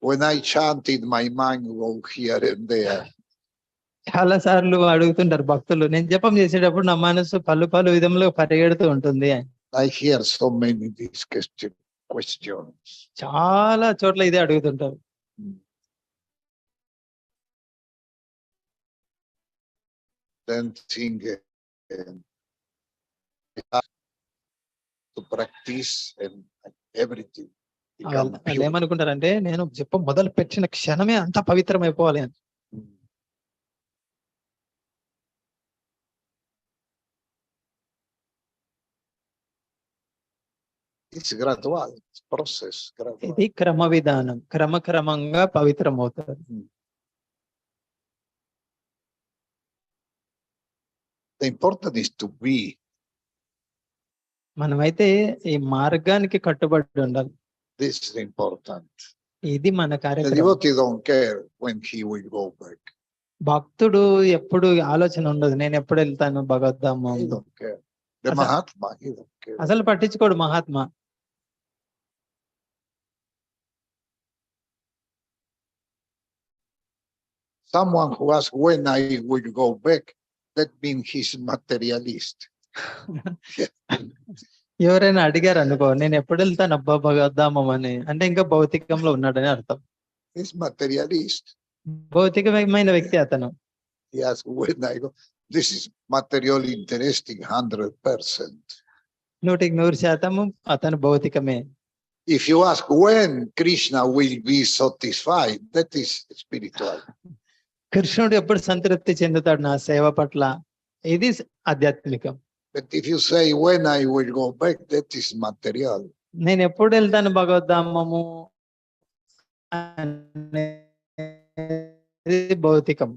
When I chanted, my mind go here and there. చాలా సార్లు అడుగుతుంటారు భక్తులు, నేను జపం చేసేటప్పుడు నా మనసు పలు విధంలో పరిగెడుతూ ఉంటుంది. I hear so many these questions. చాలా చోట్ల ఇదే అడుగుతుంటారు. Then think to practice and everything. వాళ్ళు ఏమనుకుంటారంటే, నేను జపం మొదలు పెట్టిన క్షణమే అంత పవిత్రం అయిపోవాలి అని. It's gradual process. ఇది క్రమ విధానం, క్రమంగా పవిత్రం అవుతారు. The important is to be. మనమైతే ఈ మార్గానికి కట్టుబడి ఉండాలి. This is important. ఇది మన The కార్యక్రమం. devotee don't care when he will go back. భక్తుడు ఎప్పుడు ఆలోచన ఉండదు, నేను ఎప్పుడు వెళ్తాను భగవద్ధామం. He don't care. The Mahatma, he don't care. అసలు పట్టించుకోడు Mahatma. Someone who asks when I will go back, that means he's materialist. ఎవరైనా అడిగారు అనుకో, నేను ఎప్పుడు వెళ్తాను అబ్బా భగవద్ధామం అని, అంటే ఇంకా భౌతికంలో ఉన్నాడని అర్థం. He's materialist. భౌతికమైన వ్యక్తి అతను. He asks when I go. This is material interesting 100%. 100% అతను భౌతికమే. If you ask when Krishna will be satisfied, that is spiritual. కృష్ణుడు ఎప్పుడు సంతృప్తి చెందుతాడు నా సేవ పట్ల, ఇది ఆధ్యాత్మికం. But if you say when I will go back, that is material. నేను ఎప్పుడు వెళ్తాను భగవద్ధామము అనేది భౌతికం.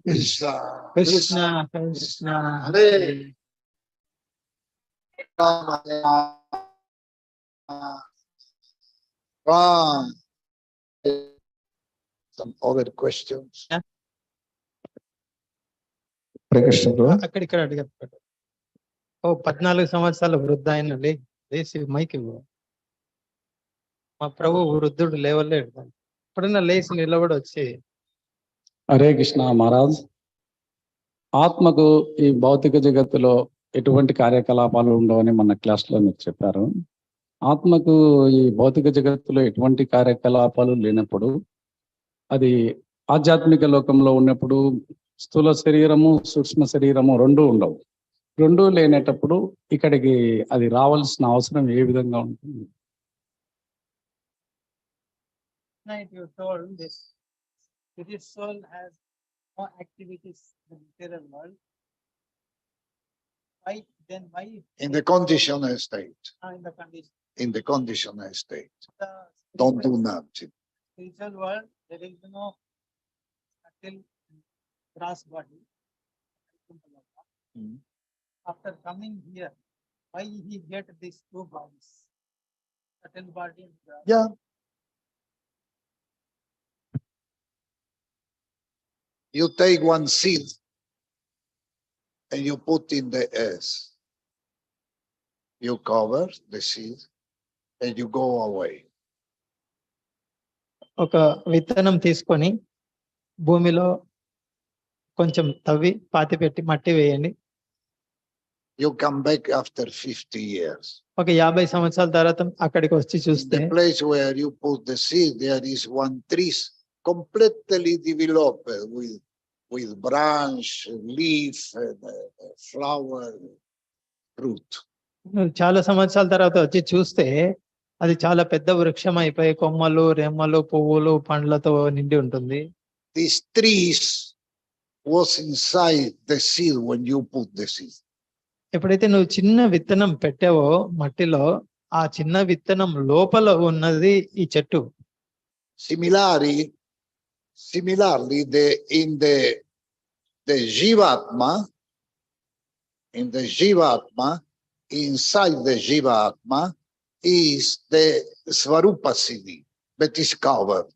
Krishna, Krishna Krishna Hare Rama, Ram. Some other questions. అక్కడ ఇక్కడ అడిగారు. 14 సంవత్సరాల వృద్ధ ఆయన లేచి మైకి మా ప్రభు వృద్ధుడు లేవలేడు, ఎప్పుడైనా లేచి నిలబడి వచ్చి. హరే కృష్ణ మహారాజ్, ఆత్మకు ఈ భౌతిక జగత్తులో ఎటువంటి కార్యకలాపాలు ఉండవని మన క్లాస్లో మీరు చెప్పారు. ఆత్మకు ఈ భౌతిక జగత్తులో ఎటువంటి కార్యకలాపాలు లేనప్పుడు, అది ఆధ్యాత్మిక లోకంలో ఉన్నప్పుడు స్థూల శరీరము సూక్ష్మ శరీరము రెండూ ఉండవు. రెండూ లేనప్పుడు ఇక్కడికి అది రావాల్సిన అవసరం ఏ విధంగా ఉంటుంది? You told this soul has no activities in the material world. Why In the conditional state. in the condition? In the conditional state. The Don't do nothing. spiritual world, there is no subtle gross body. After coming here, why he get these two bodies, subtle body and Yeah. You take one seed and you put in the earth. You cover the seed and you go away. ఒక విత్తనం తీసుకొని భూమిలో కొంచెం తవ్వి పాతి పెట్టి మట్టి వేయండి. You come back after 50 years. ఒక 50 సంవత్సరాల తర్వాత అక్కడికి వచ్చి In చూస్తే the place where you put the seed, there is one tree completely developed with branch, leaf, and flower, fruit. చాలా సంవత్సరాల తర్వాత వచ్చి చూస్తే అది చాలా పెద్ద వృక్షం అయిపోయి కొమ్మలు, రెమ్మలు, పువ్వులు, పండ్లతో నిండి ఉంటుంది. These trees was inside the seed when you put the seed. ఎప్పుడైతే నువ్వు చిన్న విత్తనం పెట్టావో మట్టిలో, ఆ చిన్న విత్తనం లోపల ఉన్నది ఈ చెట్టు. Similarly, in the Jivatma, inside the Jivatma is the Svarupa Siddhi that is covered.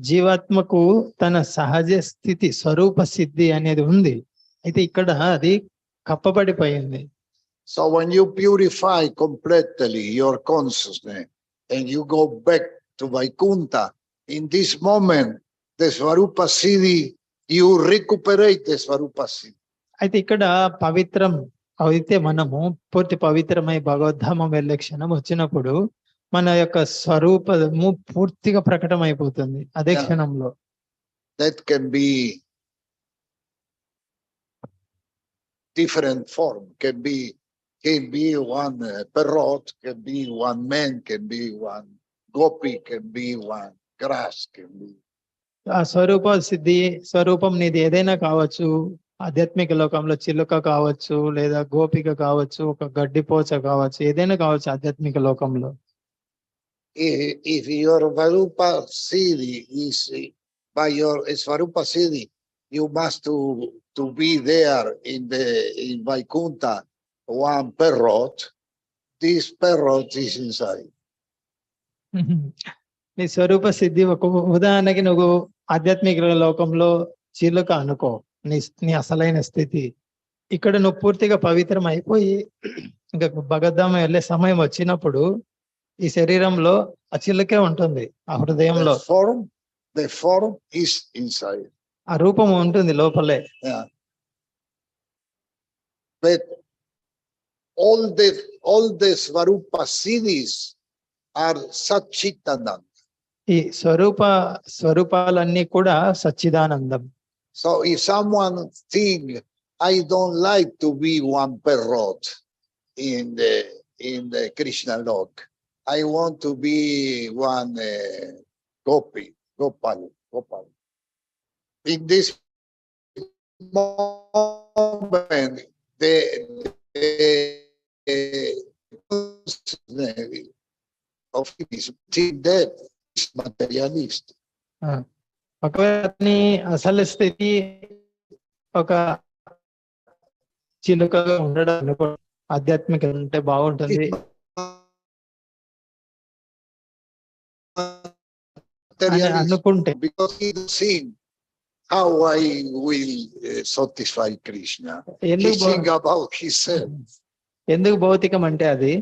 జీవాత్మకు తన సహజ స్థితి స్వరూప సిద్ధి అనేది ఉంది, అయితే ఇక్కడ అది కప్పబడిపోయింది. So when you purify completely your consciousness and you go back to Vaikuntha, in this moment, the Svarupa Siddhi, you recuperate the Svarupa Siddhi. అయితే ఇక్కడ పవిత్రం అయితే మనము పూర్తి పవిత్రమై భగవద్ధామం వెళ్ళే క్షణం వచ్చినప్పుడు మన యొక్క స్వరూపము పూర్తిగా ప్రకటమైపోతుంది అదే క్షణంలో. That can be different form, can be one parrot, can be one man, can be one gopi, can be one grass, can be. ఆ స్వరూప సిద్ధి స్వరూపం నీది ఏదైనా కావచ్చు, ఆధ్యాత్మిక లోకంలో చిలుక కావచ్చు, లేదా గోపిక కావచ్చు, ఒక గడ్డిపోచ కావచ్చు, ఏదైనా కావచ్చు ఆధ్యాత్మిక లోకంలో. If your Svarupa Siddhi is by your Svarupa Siddhi, you must to be there in Vaikuntha, one parrot. This parrot is inside. నీ స్వరూప సిద్ధి ఒక ఉదాహరణకి నువ్వు ఆధ్యాత్మిక లోకంలో చిలుక అనుకో, నీ అసలైన స్థితి. ఇక్కడ నువ్వు పూర్తిగా పవిత్రం అయిపోయి ఇంకా భగవద్ధామ వెళ్ళే సమయం వచ్చినప్పుడు ఈ శరీరంలో ఆ చిలుకే ఉంటుంది, ఆ హృదయంలో The form is inside. ఆ రూపం ఉంటుంది లోపలే. Yeah. But all the Svarupa Siddhis are Satchitananda. ఈ స్వరూపాలన్నీ కూడా సచ్చిదానందం. So if someone think, I don't like to be one parrot in the Krishna lok, I want to be one Gopal. In this moment, the of his dead is materialist. ఒకవేళ అసలు స్థితి ఒక చిలుకగా ఉండడం అనుకో, ఆధ్యాత్మిక ఉంటే బాగుంటుంది. అనుకుంటే because he is seeing how I will satisfy Krishna. He think about himself. ఎందుకు భౌతికం అంటే అది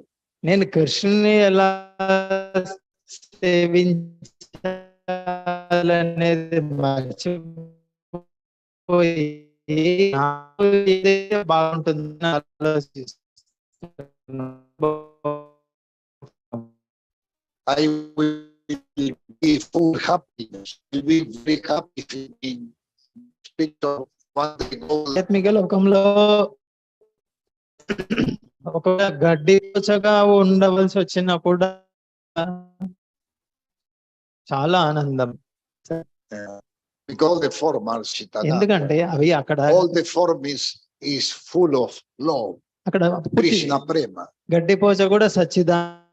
నేను కృష్ణుని ఎలా సేవించాలనేది మర్చిపోయి బాగుంటుందని ఆలోచిస్తున్నాను. I will be full happiness. Will be very happy in spirit of what they call. ఆధ్యాత్మిక లోకంలో ఒక గడ్డి పూచగా ఉండవలసి వచ్చినా కూడా చాలా ఆనందం. Because the form are Chitananda. ఎందుకంటే అవి అక్కడ All the form is full of love. అక్కడ Krishna prema. గడ్డి పూచ కూడా సచ్చిదానంద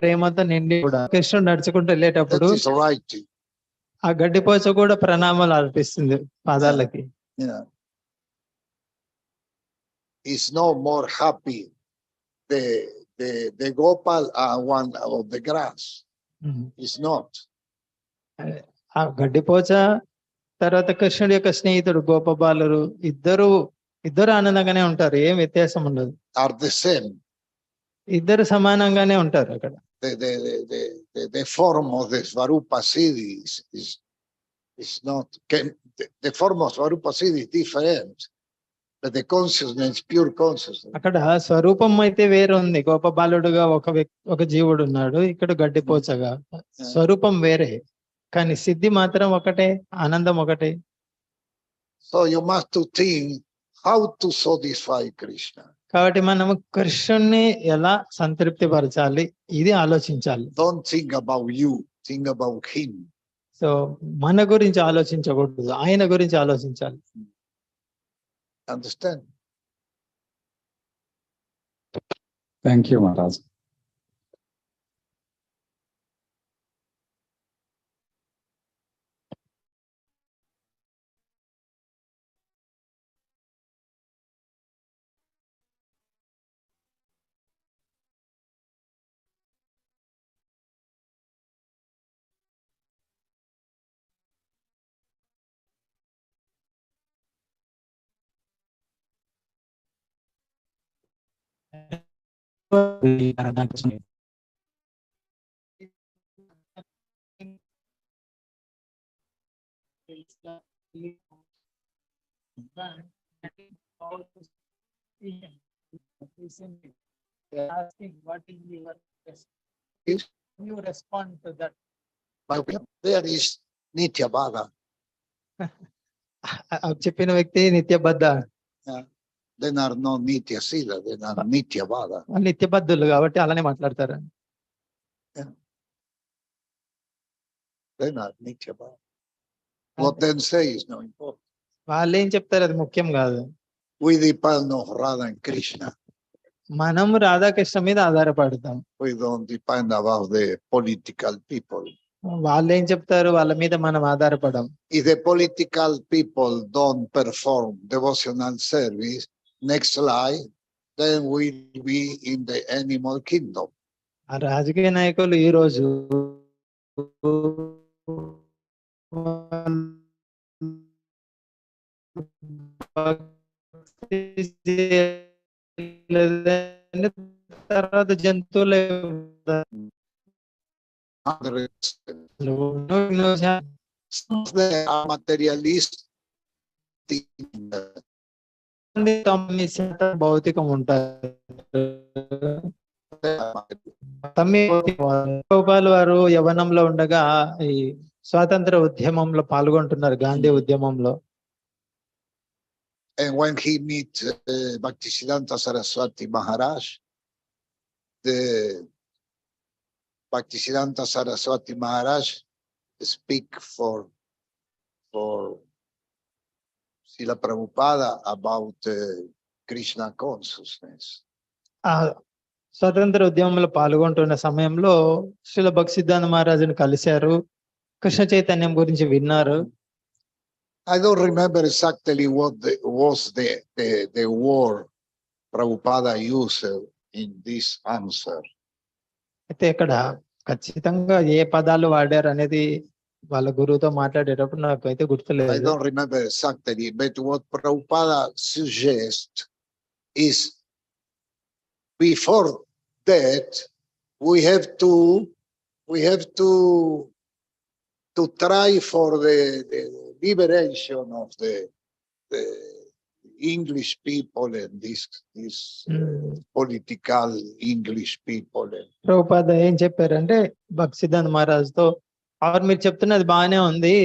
ప్రేమతో నిండి కూడా కృష్ణుడు నడుచుకుంటూ వెళ్ళేటప్పుడు That is right. ఆ గడ్డిపోచ కూడా ప్రణామాలు అర్పిస్తుంది పాదాలకి. is no more happy. The Gopal one of the grass is not. ఆ గడ్డిపోచ తర్వాత కృష్ణుడి యొక్క స్నేహితుడు గోపబాలురు ఇద్దరు ఆనందంగానే ఉంటారు, ఏం వ్యత్యాసం ఉండదు, Are the same. ఇద్దరు సమానంగానే ఉంటారు అక్కడ. The form of the Svarupa Siddhi is not. The form of Svarupa Siddhi is different, but the consciousness, pure consciousness. అక్కడ స్వరూపం అయితే వేరే ఉంది, గోపబాలుడుగా ఒక జీవుడు ఉన్నాడు, ఇక్కడ గడ్డిపోచగా స్వరూపం వేరే, కానీ సిద్ధి మాత్రం ఒకటే, ఆనందం ఒకటే. So you must to think how to satisfy Krishna. కాబట్టి మనము కృష్ణుణ్ణి ఎలా సంతృప్తి పరచాలి, ఇది ఆలోచించాలి. Don't think about you, think about him. So మన గురించి ఆలోచించకూడదు, ఆయన గురించి ఆలోచించాలి. Understand? Thank you Maharaj. You respond to that. There is Nitya Bhava. చెప్పిన వ్యక్తి నిత్యబద్ధ, Then are no Nitya Sila, then are Nitya Bhava. నిత్యబద్ధులు కాబట్టి అలానే మాట్లాడతారు. Then are Nitya Bhava. What then say is no important. వాళ్ళు ఏం చెప్తారు అది ముఖ్యం కాదు. We depend on Radha and Krishna. మనము రాధాకృష్ణ మీద ఆధారపడతాం. We don't depend about the political people. వాళ్ళు ఏం చెప్తారు వాళ్ళ మీద మనం ఆధారపడం. If the political people don't perform devotional service, next life, then we'll be in the animal kingdom. ఆ రాజకీయ నాయకులు ఈ రోజు తర్వాత జంతువులే. 100%. They are materialist. 9% భౌతికం ఉంటారు. గోపాల్ వారు యవ్వనంలో ఉండగా ఈ స్వాతంత్ర ఉద్యమంలో పాల్గొంటున్నారు, గాంధీ ఉద్యమంలో. And when he meet Bhaktisiddhanta Saraswati Maharaj, the Bhaktisiddhanta Saraswati Maharaj speak for Srila Prabhupada about Krishna consciousness. ఆ స్వతంత్ర ఉద్యమంలో పాల్గొంటున్న సమయంలో శ్రీల భక్తిసిద్ధాంత మహారాజును కలిశారు, కృష్ణ చైతన్యం గురించి విన్నారు. I don't remember exactly what was the word Prabhupada used in this answer. అయితే ఇక్కడ ఖచ్చితంగా ఏ పదాలు వాడారు అనేది వాళ్ళ గురువుతో మాట్లాడేటప్పుడు నాకు అయితే I గుర్తులేదు. don't remember exactly, but what Prabhupada suggests is before that we have to try for the liberation of the English people and this political English people. Prabhupada ఏం చెప్పారంటే భక్తిసిద్ధాంత మహారాజుతో, ఆవిడ మీరు చెప్తున్నది బాగానే ఉంది,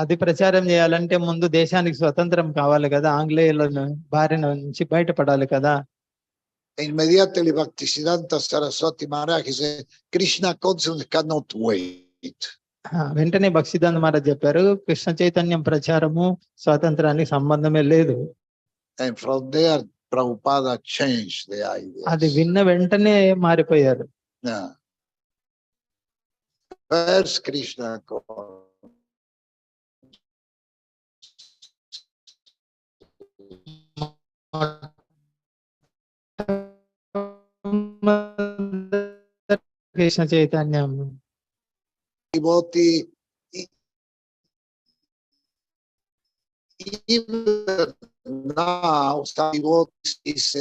అది ప్రచారం చేయాలంటే ముందు దేశానికి స్వతంత్రం కావాలి కదా, ఆంగ్లేయులను బారిన నుంచి బయటపడాలి కదా. Immediately Bhaktisiddhanta Saraswati Maharaj said, Krishna consciousness cannot wait. వెంటనే భక్తిసిద్ధాంత మహారాజ్ చెప్పారు, కృష్ణ చైతన్యం ప్రచారము స్వాతంత్రానికి సంబంధమే లేదు. And from there Prabhupada changed the idea. అది విన్న వెంటనే మారిపోయారు. Yeah. First Krishna కృష్ణ చైతన్యం. devotee, even now, some devotees is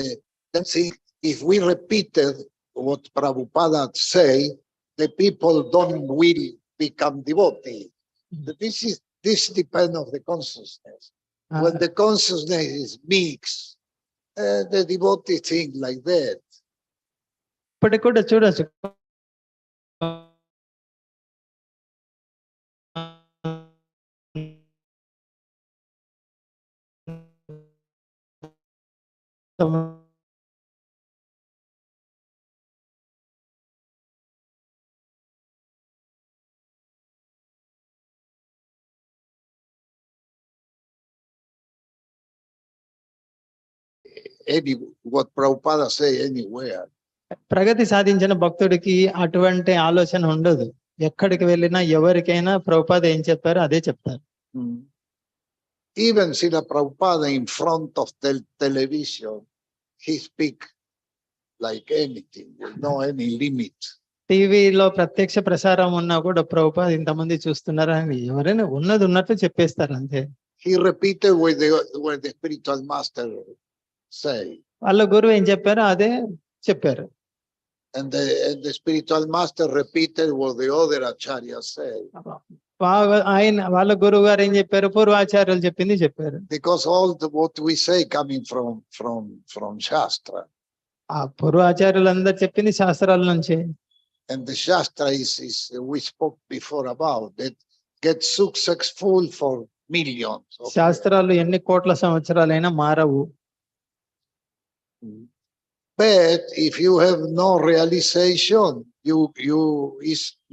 let's see, if we repeated what Prabhupada say, the people don't will become devotee. This depends on the consciousness. When the consciousness is mixed, the devotee think like that. ఇప్పటికి కూడా చూడొచ్చు, What Prabhupada say anywhere. ప్రగతి సాధించిన భక్తుడికి అటువంటి ఆలోచన ఉండదు. ఎక్కడికి వెళ్ళినా ఎవరికైనా ప్రభుపాద ఏం చెప్పారో అదే చెప్తారు. Even Srila Prabhupada in front of television, he speak like anything, no any limit. టీవీలో ప్రత్యక్ష ప్రసారం ఉన్నా కూడా ప్రభుపాద ఇంతమంది చూస్తున్నారని ఎవరైనా ఉన్నది ఉన్నట్టు చెప్పేస్తారు అంతే. He repeated what the spiritual master say. వాళ్ళ గురువు ఏం చెప్పారో అదే చెప్పారు. And the spiritual master repeated what the other acharyas said. ఆయన వాళ్ళ గురువు గారు ఏం చెప్పారు, పూర్వాచార్యులు చెప్పింది చెప్పారు. Because all what we say coming from Shastra. ఆ పూర్వాచార్యులందరూ చెప్పింది శాస్త్రాల నుంచి. And the Shastra is we spoke before about that get successful for millions. శాస్త్రాలు ఎన్ని కోట్ల సంవత్సరాలైనా మారవు. But if you have no realization,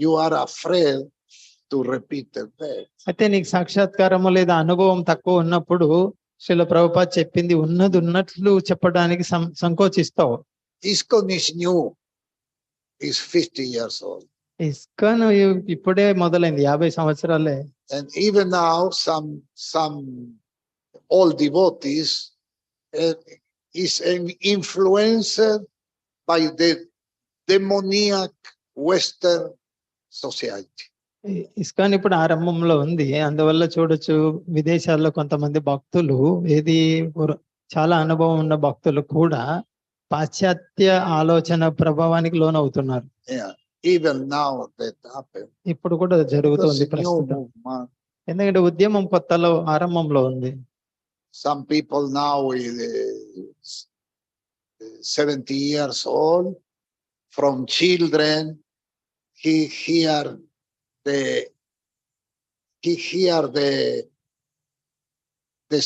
you are afraid to repeat the fact. అయితే నీకు సాక్షాత్కారము లేదా అనుభవం తక్కువ ఉన్నప్పుడు శ్రీల ప్రభుపాద చెప్పింది ఉన్నది ఉన్నట్లు చెప్పడానికి సంకోచిస్తావు. ISKCON is new, is 50 years old. ISKCON ఇప్పుడే మొదలైంది, 50 సంవత్సరాలే. And even now, some old devotees is influenced by the demoniac Western society. ISKCON ఇప్పుడు ఆరంభంలో ఉంది, అందువల్ల చూడొచ్చు విదేశాల్లో కొంతమంది భక్తులు చాలా అనుభవం ఉన్న భక్తులు కూడా పాశ్చాత్య ఆలోచన ప్రభావానికి లోనవుతున్నారు. Even now that happened. ఇప్పుడు కూడా జరుగుతుంది ప్రస్తుతం, ఎందుకంటే ఉద్యమం కొత్తలో ఆరంభంలో ఉంది. Some people now 70 years old, from children, he hear the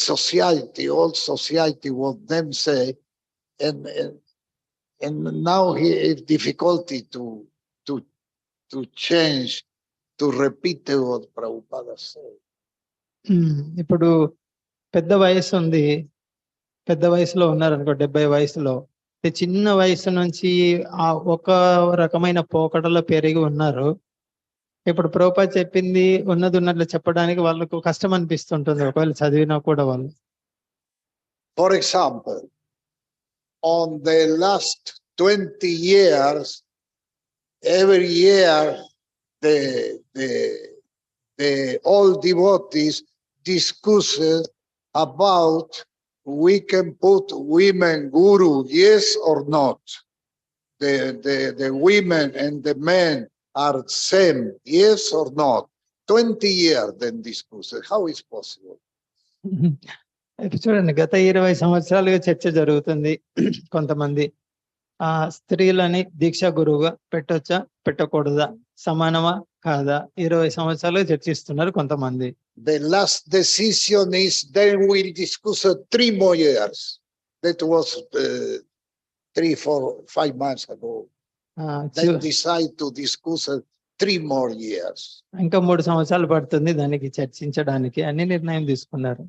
society, all society what them say, and now he has difficulty to change, to repeat what Prabhupada said. ఇప్పుడు పెద్ద వయసు ఉంది, పెద్ద వయసులో ఉన్నారు అనుకో, 70 వయసులో, చిన్న వయసు నుంచి ఆ ఒక రకమైన పోకడలో పెరిగి ఉన్నారు. ఇప్పుడు ప్రభుపాద చెప్పింది ఉన్నది ఉన్నట్లు చెప్పడానికి వాళ్ళకు కష్టం అనిపిస్తుంటుంది, ఒకవేళ చదివినా కూడా వాళ్ళు. For example, on the last 20 years, every year the all devotees discusses about we can put women guru, yes or not. The women and the men are same, yes or not. 20 years then discusses. How is possible? చూడండి, గత 20 సంవత్సరాలుగా చర్చ జరుగుతుంది. కొంతమంది ఆ స్త్రీలని దీక్షా గురువుగా పెట్టొచ్చా పెట్టకూడదా, సమానమా కాదా, 20 సంవత్సరాలుగా చర్చిస్తున్నారు కొంతమంది. The last decision is then we'll discuss 3 more years. That was 3, 4, 5 months ago. They decide to discuss 3 more years. ఇంకా 3 సంవత్సరాలు పడుతుంది దానికి చర్చించడానికి అని నిర్ణయం తీసుకున్నారు.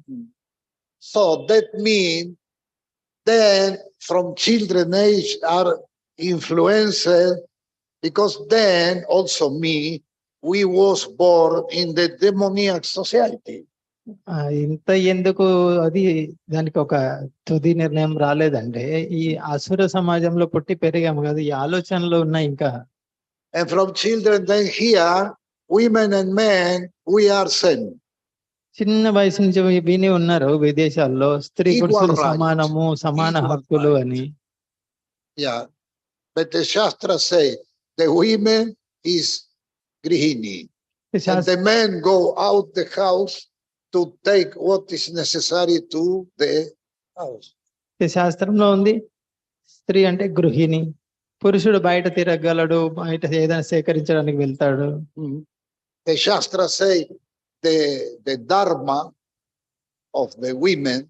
So that means then from children age are influenced, because then also we was born in the demoniac society. ఇంత ఎందుకు అది దానికి ఒక తుది నిర్ణయం రాలేదంటే ఈ అసుర సమాజంలో పుట్టి పెరిగాము కదా, ఈ ఆలోచనలు ఉన్నాయి ఇంకా. And from children, then here, women and men, we are same. చిన్న వయసు నుంచి విని ఉన్నారు విదేశాల్లో స్త్రీ Equal పురుషులు rights. సమానము, సమాన Equal హక్కులు rights. అని. Yeah. But the Shastra say the women is grihini. And శాస్త్ర- the men go out the house to take what is necessary to the house. శాస్త్రంలో ఉంది స్త్రీ అంటే గృహిణి, పురుషుడు బయట తిరగలడు, బయట ఏదైనా సేకరించడానికి వెళ్తాడు. The Shastra say the dharma of the women,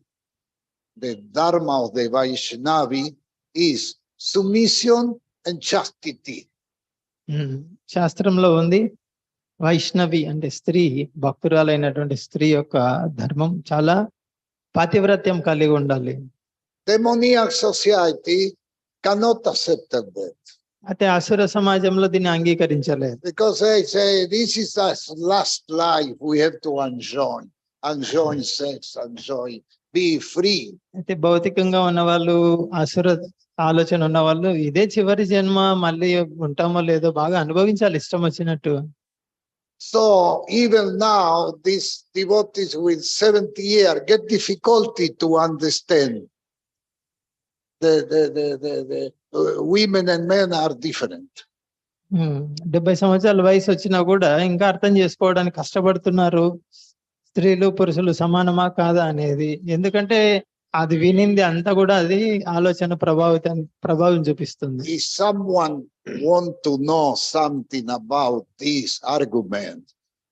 the dharma of the Vaishnavi is submission and chastity. శాస్త్రంలో ఉంది వైష్ణవి అంటే స్త్రీ, భక్తురాలైనటువంటి స్త్రీ యొక్క ధర్మం చాలా పాతివ్రత్యం కలిగి ఉండాలి. Demoniac society cannot accept that అయితే అసుర సమాజంలో దీన్ని అంగీకరించలేదు. because they say this is our last life, we have to enjoy sex, be free. అయితే భౌతికంగా ఉన్న వాళ్ళు, అసుర ఆలోచన ఉన్న వాళ్ళు ఇదే చివరి జన్మ, మళ్ళీ ఉంటామో లేదో బాగా అనుభవించాలి ఇష్టం వచ్చినట్టు. So even now, these devotees with 70 years get difficulty to understand the women and men are different. 70 సంవత్సరాల వయసు వచ్చినా కూడా ఇంకా అర్థం చేసుకోవడానికి కష్టపడుతున్నారు. స్త్రీలు పురుషులు సమానమా కాదా అనేది. ఎందుకంటే అది వినింది అంతా కూడా అది ఆలోచన ప్రభావం చూపిస్తుంది. If someone want to know something about this argument,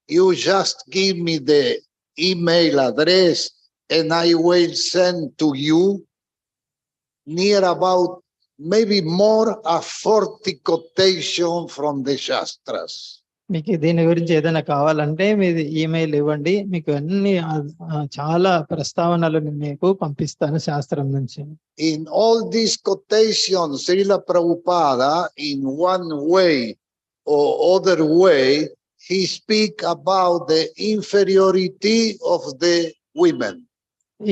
you just give me the email address and I will send to you near about maybe more a 40 quotation from the Shastras. మీకు దీని గురించి ఏదైనా కావాలంటే మీది email ఇవ్వండి, మీకు అన్ని చాలా ప్రస్తావనలు మీకు పంపిస్తాను శాస్త్రం నుంచి. In all these quotations, Srila Prabhupada, in one way or other way, he speak about the inferiority of the women.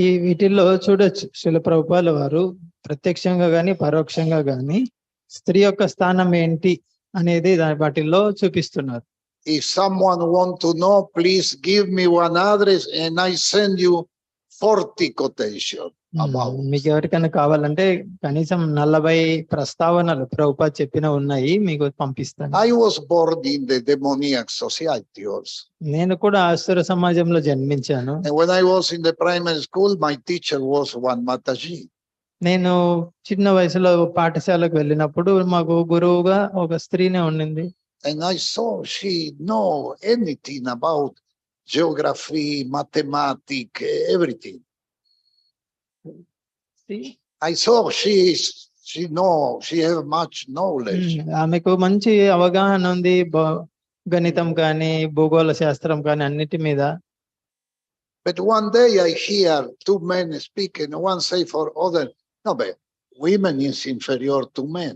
ఈ వీటిల్లో చూడొచ్చు శ్రీల ప్రభుపాల వారు ప్రత్యక్షంగా గాని పరోక్షంగా గాని స్త్రీ యొక్క స్థానం ఏంటి అనేది వాటిల్లో చూపిస్తున్నారు. If someone want to know, please give me one address and I send you 40 quotation about. మీకు ఎవరికైనా కావాలంటే కనీసం 40 ప్రస్తావనలు ప్రభుపాద చెప్పిన ఉన్నాయి, మీకు పంపిస్తాను. I was born in the demoniac society also. నేను కూడా అసుర సమాజంలో జన్మించాను. And when I was in the primary school, my teacher was one Mataji. నేను చిన్న వయసులో పాఠశాలకు వెళ్ళినప్పుడు మాకు గురువుగా ఒక స్త్రీనే ఉండింది. And I saw she know anything about geography, mathematics, everything. I saw she have much knowledge. ఆమెకు మంచి అవగాహన ఉంది, గణితం కానీ భూగోళ శాస్త్రం కానీ అన్నిటి మీద. But one day I hear two men speak and one say for other, no, but women is inferior to men.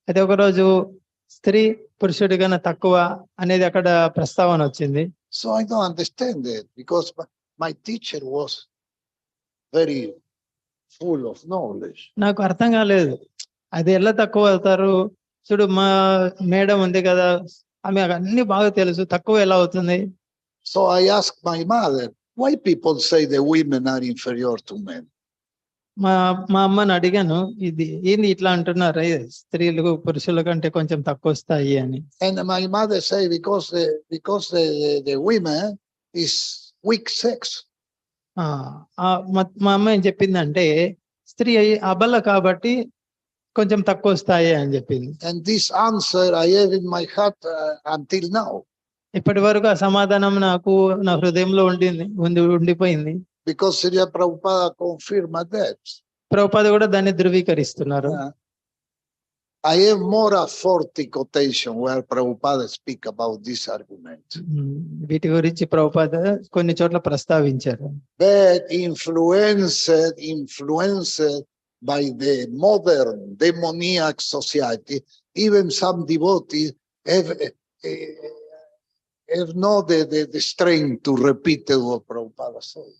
అయితే ఒకరోజు స్త్రీ పురుషుడి కన్నా తక్కువ అనేది అక్కడ ప్రస్తావన వచ్చింది. So I don't understand it because my teacher was very full of knowledge. నాకు అర్థం కాలేదు, అది ఎలా తక్కువ అవుతారు, చూడు మా మేడం ఉంది కదా, ఆమె అన్ని బాగా తెలుసు, తక్కువ ఎలా అవుతుంది. So I asked my mother, why people say the women are inferior to men? మా అమ్మని అడిగాను, ఇది ఏంది ఇట్లా అంటున్నారు, స్త్రీలు పురుషుల కంటే కొంచెం తక్కువ వస్తాయి అని. And my mother say because the women is weak sex. మా అమ్మ ఏం చెప్పిందంటే స్త్రీ అబల కాబట్టి కొంచెం తక్కువ వస్తాయి అని చెప్పింది. And this answer I have in my heart until now. ఇప్పటి వరకు ఆ సమాధానం నాకు నా హృదయంలో ఉండిపోయింది. Because Srila Prabhupada confirmed that. Prabhupada కూడా దాన్ని ధృవీకరిస్తున్నారు. I have more than 40 quotation where Prabhupada speak about this argument. వీటి గురించి ప్రభుపాద కొన్ని చోట్ల ప్రస్తావించారు. But influenced by the modern demoniac society, even some devotees have not the strength to repeat what Prabhupada said.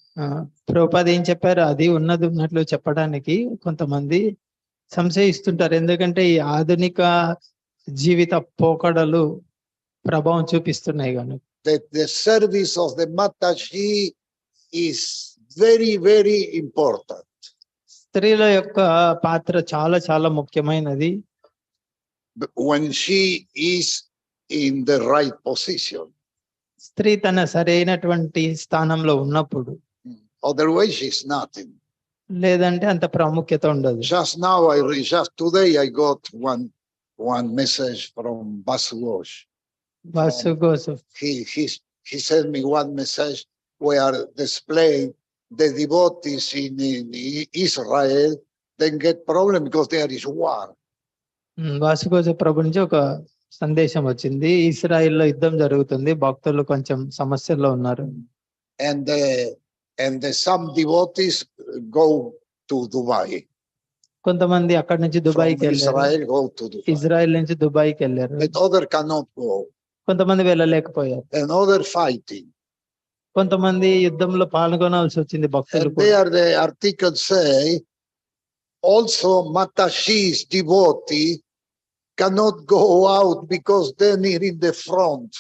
Prabhupada ఏం చెప్పారు అది ఉన్నది ఉన్నట్లు చెప్పడానికి కొంతమంది సంశయిస్తుంటారు. ఎందుకంటే ఈ ఆధునిక జీవిత పోకడలు ప్రభావం చూపిస్తున్నాయి కనుక that the service of the Mataji is very, very important. స్త్రీల యొక్క పాత్ర చాలా చాలా ముఖ్యమైనది. When she is in the right position. స్త్రీ తన సరైనటువంటి స్థానంలో ఉన్నప్పుడు, Otherwise, she's nothing. లేదంటే అంత ప్రాముఖ్యత ఉండదు. Just today, I got one message from Basugosh. వాసుగోసు He sent me one message where displaying the devotees in Israel then get problem because there is war. వాసుగోసు ప్రభు నుంచి ఒక సందేశం వచ్చింది. ఇస్రాయిల్లో యుద్ధం జరుగుతుంది, భక్తులు కొంచెం సమస్యల్లో ఉన్నారు. And some devotees go to Dubai. కొంతమంది అక్కడి నుంచి దుబాయ్కి వెళ్ళారు. Israel go to Dubai. Israel నుంచి దుబాయ్కి వెళ్ళారు. But other cannot go. కొంతమంది వెళ్ళలేకపోయారు. And other fighting. కొంతమంది యుద్ధంలో పాల్గొనాల్సి వచ్చింది భక్తులు And కూడా. there the article say also Matashi's devotee cannot go out because they're near in the front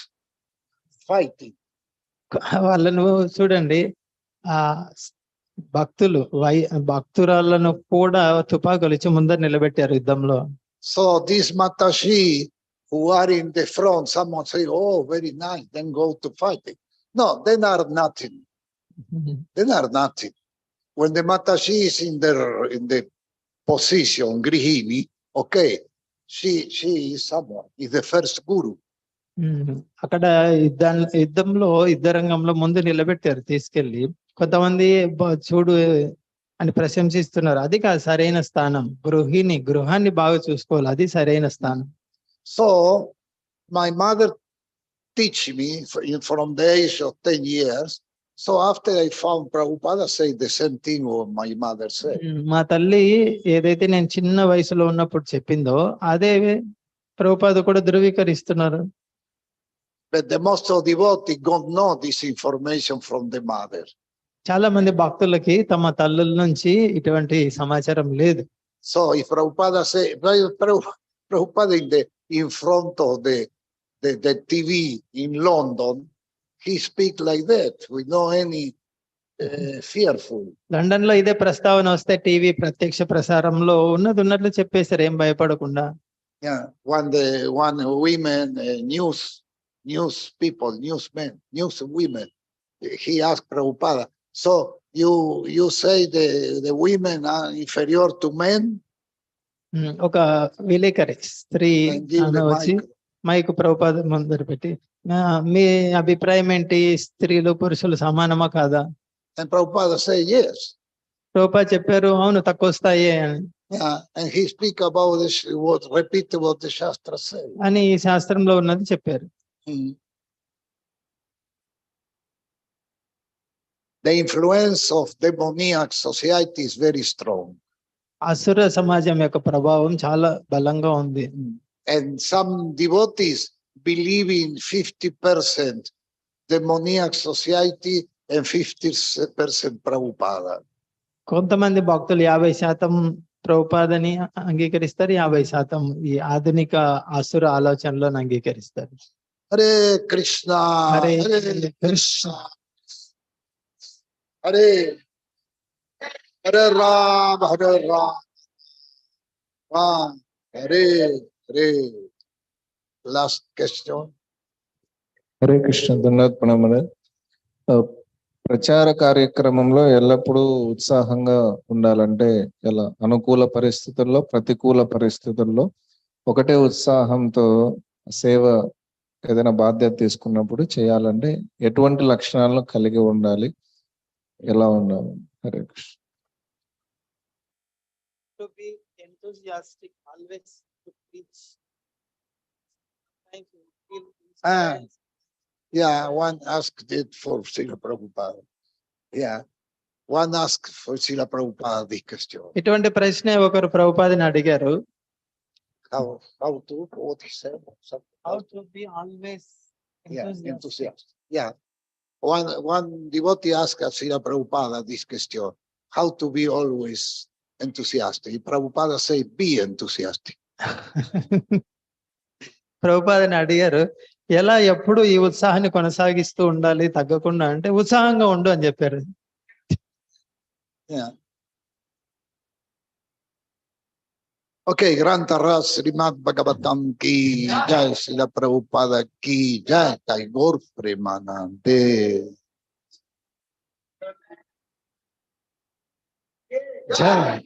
fighting. వాళ్ళను చూడండి, ఆ భక్తులు భక్తురాళ్ళను కూడా తుపాకులు ఇచ్చి ముందర నిలబెట్టారు యుద్ధంలో. So this Matashi who are in the front, someone say, oh, very nice, then go to fighting. No, they are nothing. They are nothing. When the Matashi is in the position, Grihini, okay, she is someone, is the first guru. అక్కడ యుద్ధంలో యుద్ధరంగంలో ముందు నిలబెట్టారు తీసుకెళ్లి. కొంతమంది చూడు అని ప్రశంసిస్తున్నారు. అది కాదు సరైన స్థానం. గృహాన్ని బాగా చూసుకోవాలి, అది సరైన స్థానం. So my mother teach me from the age of 10 years. So after I found Prabhupada say the same thing what my mother said. మా తల్లి ఏదైతే నేను చిన్న వయసులో ఉన్నప్పుడు చెప్పిందో అదే ప్రభుపాద కూడా ధృవీకరిస్తున్నారు. But the most of devotees don't know this information from the mother. చాలా మంది భక్తులకి తమ తల్లుల నుంచి ఇటువంటి సమాచారం లేదు. So if Prabhupada say, Prabhupada in front of the TV in London, he speak like that with no any fearful. London లో ఇదే ప్రస్తావన వస్తే టీవీ ప్రత్యక్ష ప్రసారంలో ఉన్నట్లు చెప్పేశారు, ఏం భయపడకుండా. Yeah, one women news people, newsmen, news women, he asked Prabhupada, so you say the women are inferior to men? ఒక విలేకరి స్త్రీ And give the వచ్చి mic. మైక్ ప్రభుపాద ముందర పెట్టి, మీ అభిప్రాయం ఏంటి, స్త్రీలు పురుషులు సమానమా కాదా? And Prabhupada say yes. Prabhupada చెప్పారు, అవును తక్కువ స్థాయి అని. Yeah, and he speak about this, repeat what the Shastra say. అని ఈ శాస్త్రంలో ఉన్నది చెప్పారు. The influence of demoniac society is very strong. అసుర సమాజం యొక్క ప్రభావం చాలా బలంగా ఉంది. And some devotees believe in 50% demoniac society and 50% Prabhupada. కొంతమంది భక్తులు 50% ప్రభుపాదని అంగీకరిస్తారు, 50% ఈ ఆధునిక అసుర ఆలోచనలను అంగీకరిస్తారు. Hare Krishna, Hare Hare Krishna, Hare Ram, Hare Ram, Ram, Hare Hare. Last question. Hare Krishna. ధన్యవాద ప్రణామాలు. ప్రచార కార్యక్రమంలో ఎల్లప్పుడూ ఉత్సాహంగా ఉండాలంటే ఎలా? అనుకూల పరిస్థితుల్లో, ప్రతికూల పరిస్థితుల్లో ఒకటే ఉత్సాహంతో సేవ ఏదైనా బాధ్యత తీసుకున్నప్పుడు చేయాలంటే ఎటువంటి లక్షణాలను కలిగి ఉండాలి, ఎలా ఉండాలి? Hare Krishna. To be enthusiastic, always to preach. Sometimes you feel inspired. Yeah, one asked it for Srila Prabhupada. Yeah, one asked for Srila Prabhupada this question. ఇటువంటి ప్రశ్న ఒకరు ప్రభుపాదని అడిగారు. How to, what he said? How to be always enthusiastic. Enthusiastic. Yeah. One devotee asked Srila Prabhupada this question. How to be always enthusiastic? Prabhupada say, be enthusiastic. ప్రభుపాదని అడిగారు, ఎలా ఎప్పుడు ఈ ఉత్సాహాన్ని కొనసాగిస్తూ ఉండాలి తగ్గకుండా అంటే, ఉత్సాహంగా ఉండు అని చెప్పారు. Yeah. Okay, Gran Tarra Srimad Bhagavatam ki jai, Srila Prabhupada ki jai, Tagore Premanande. Jai.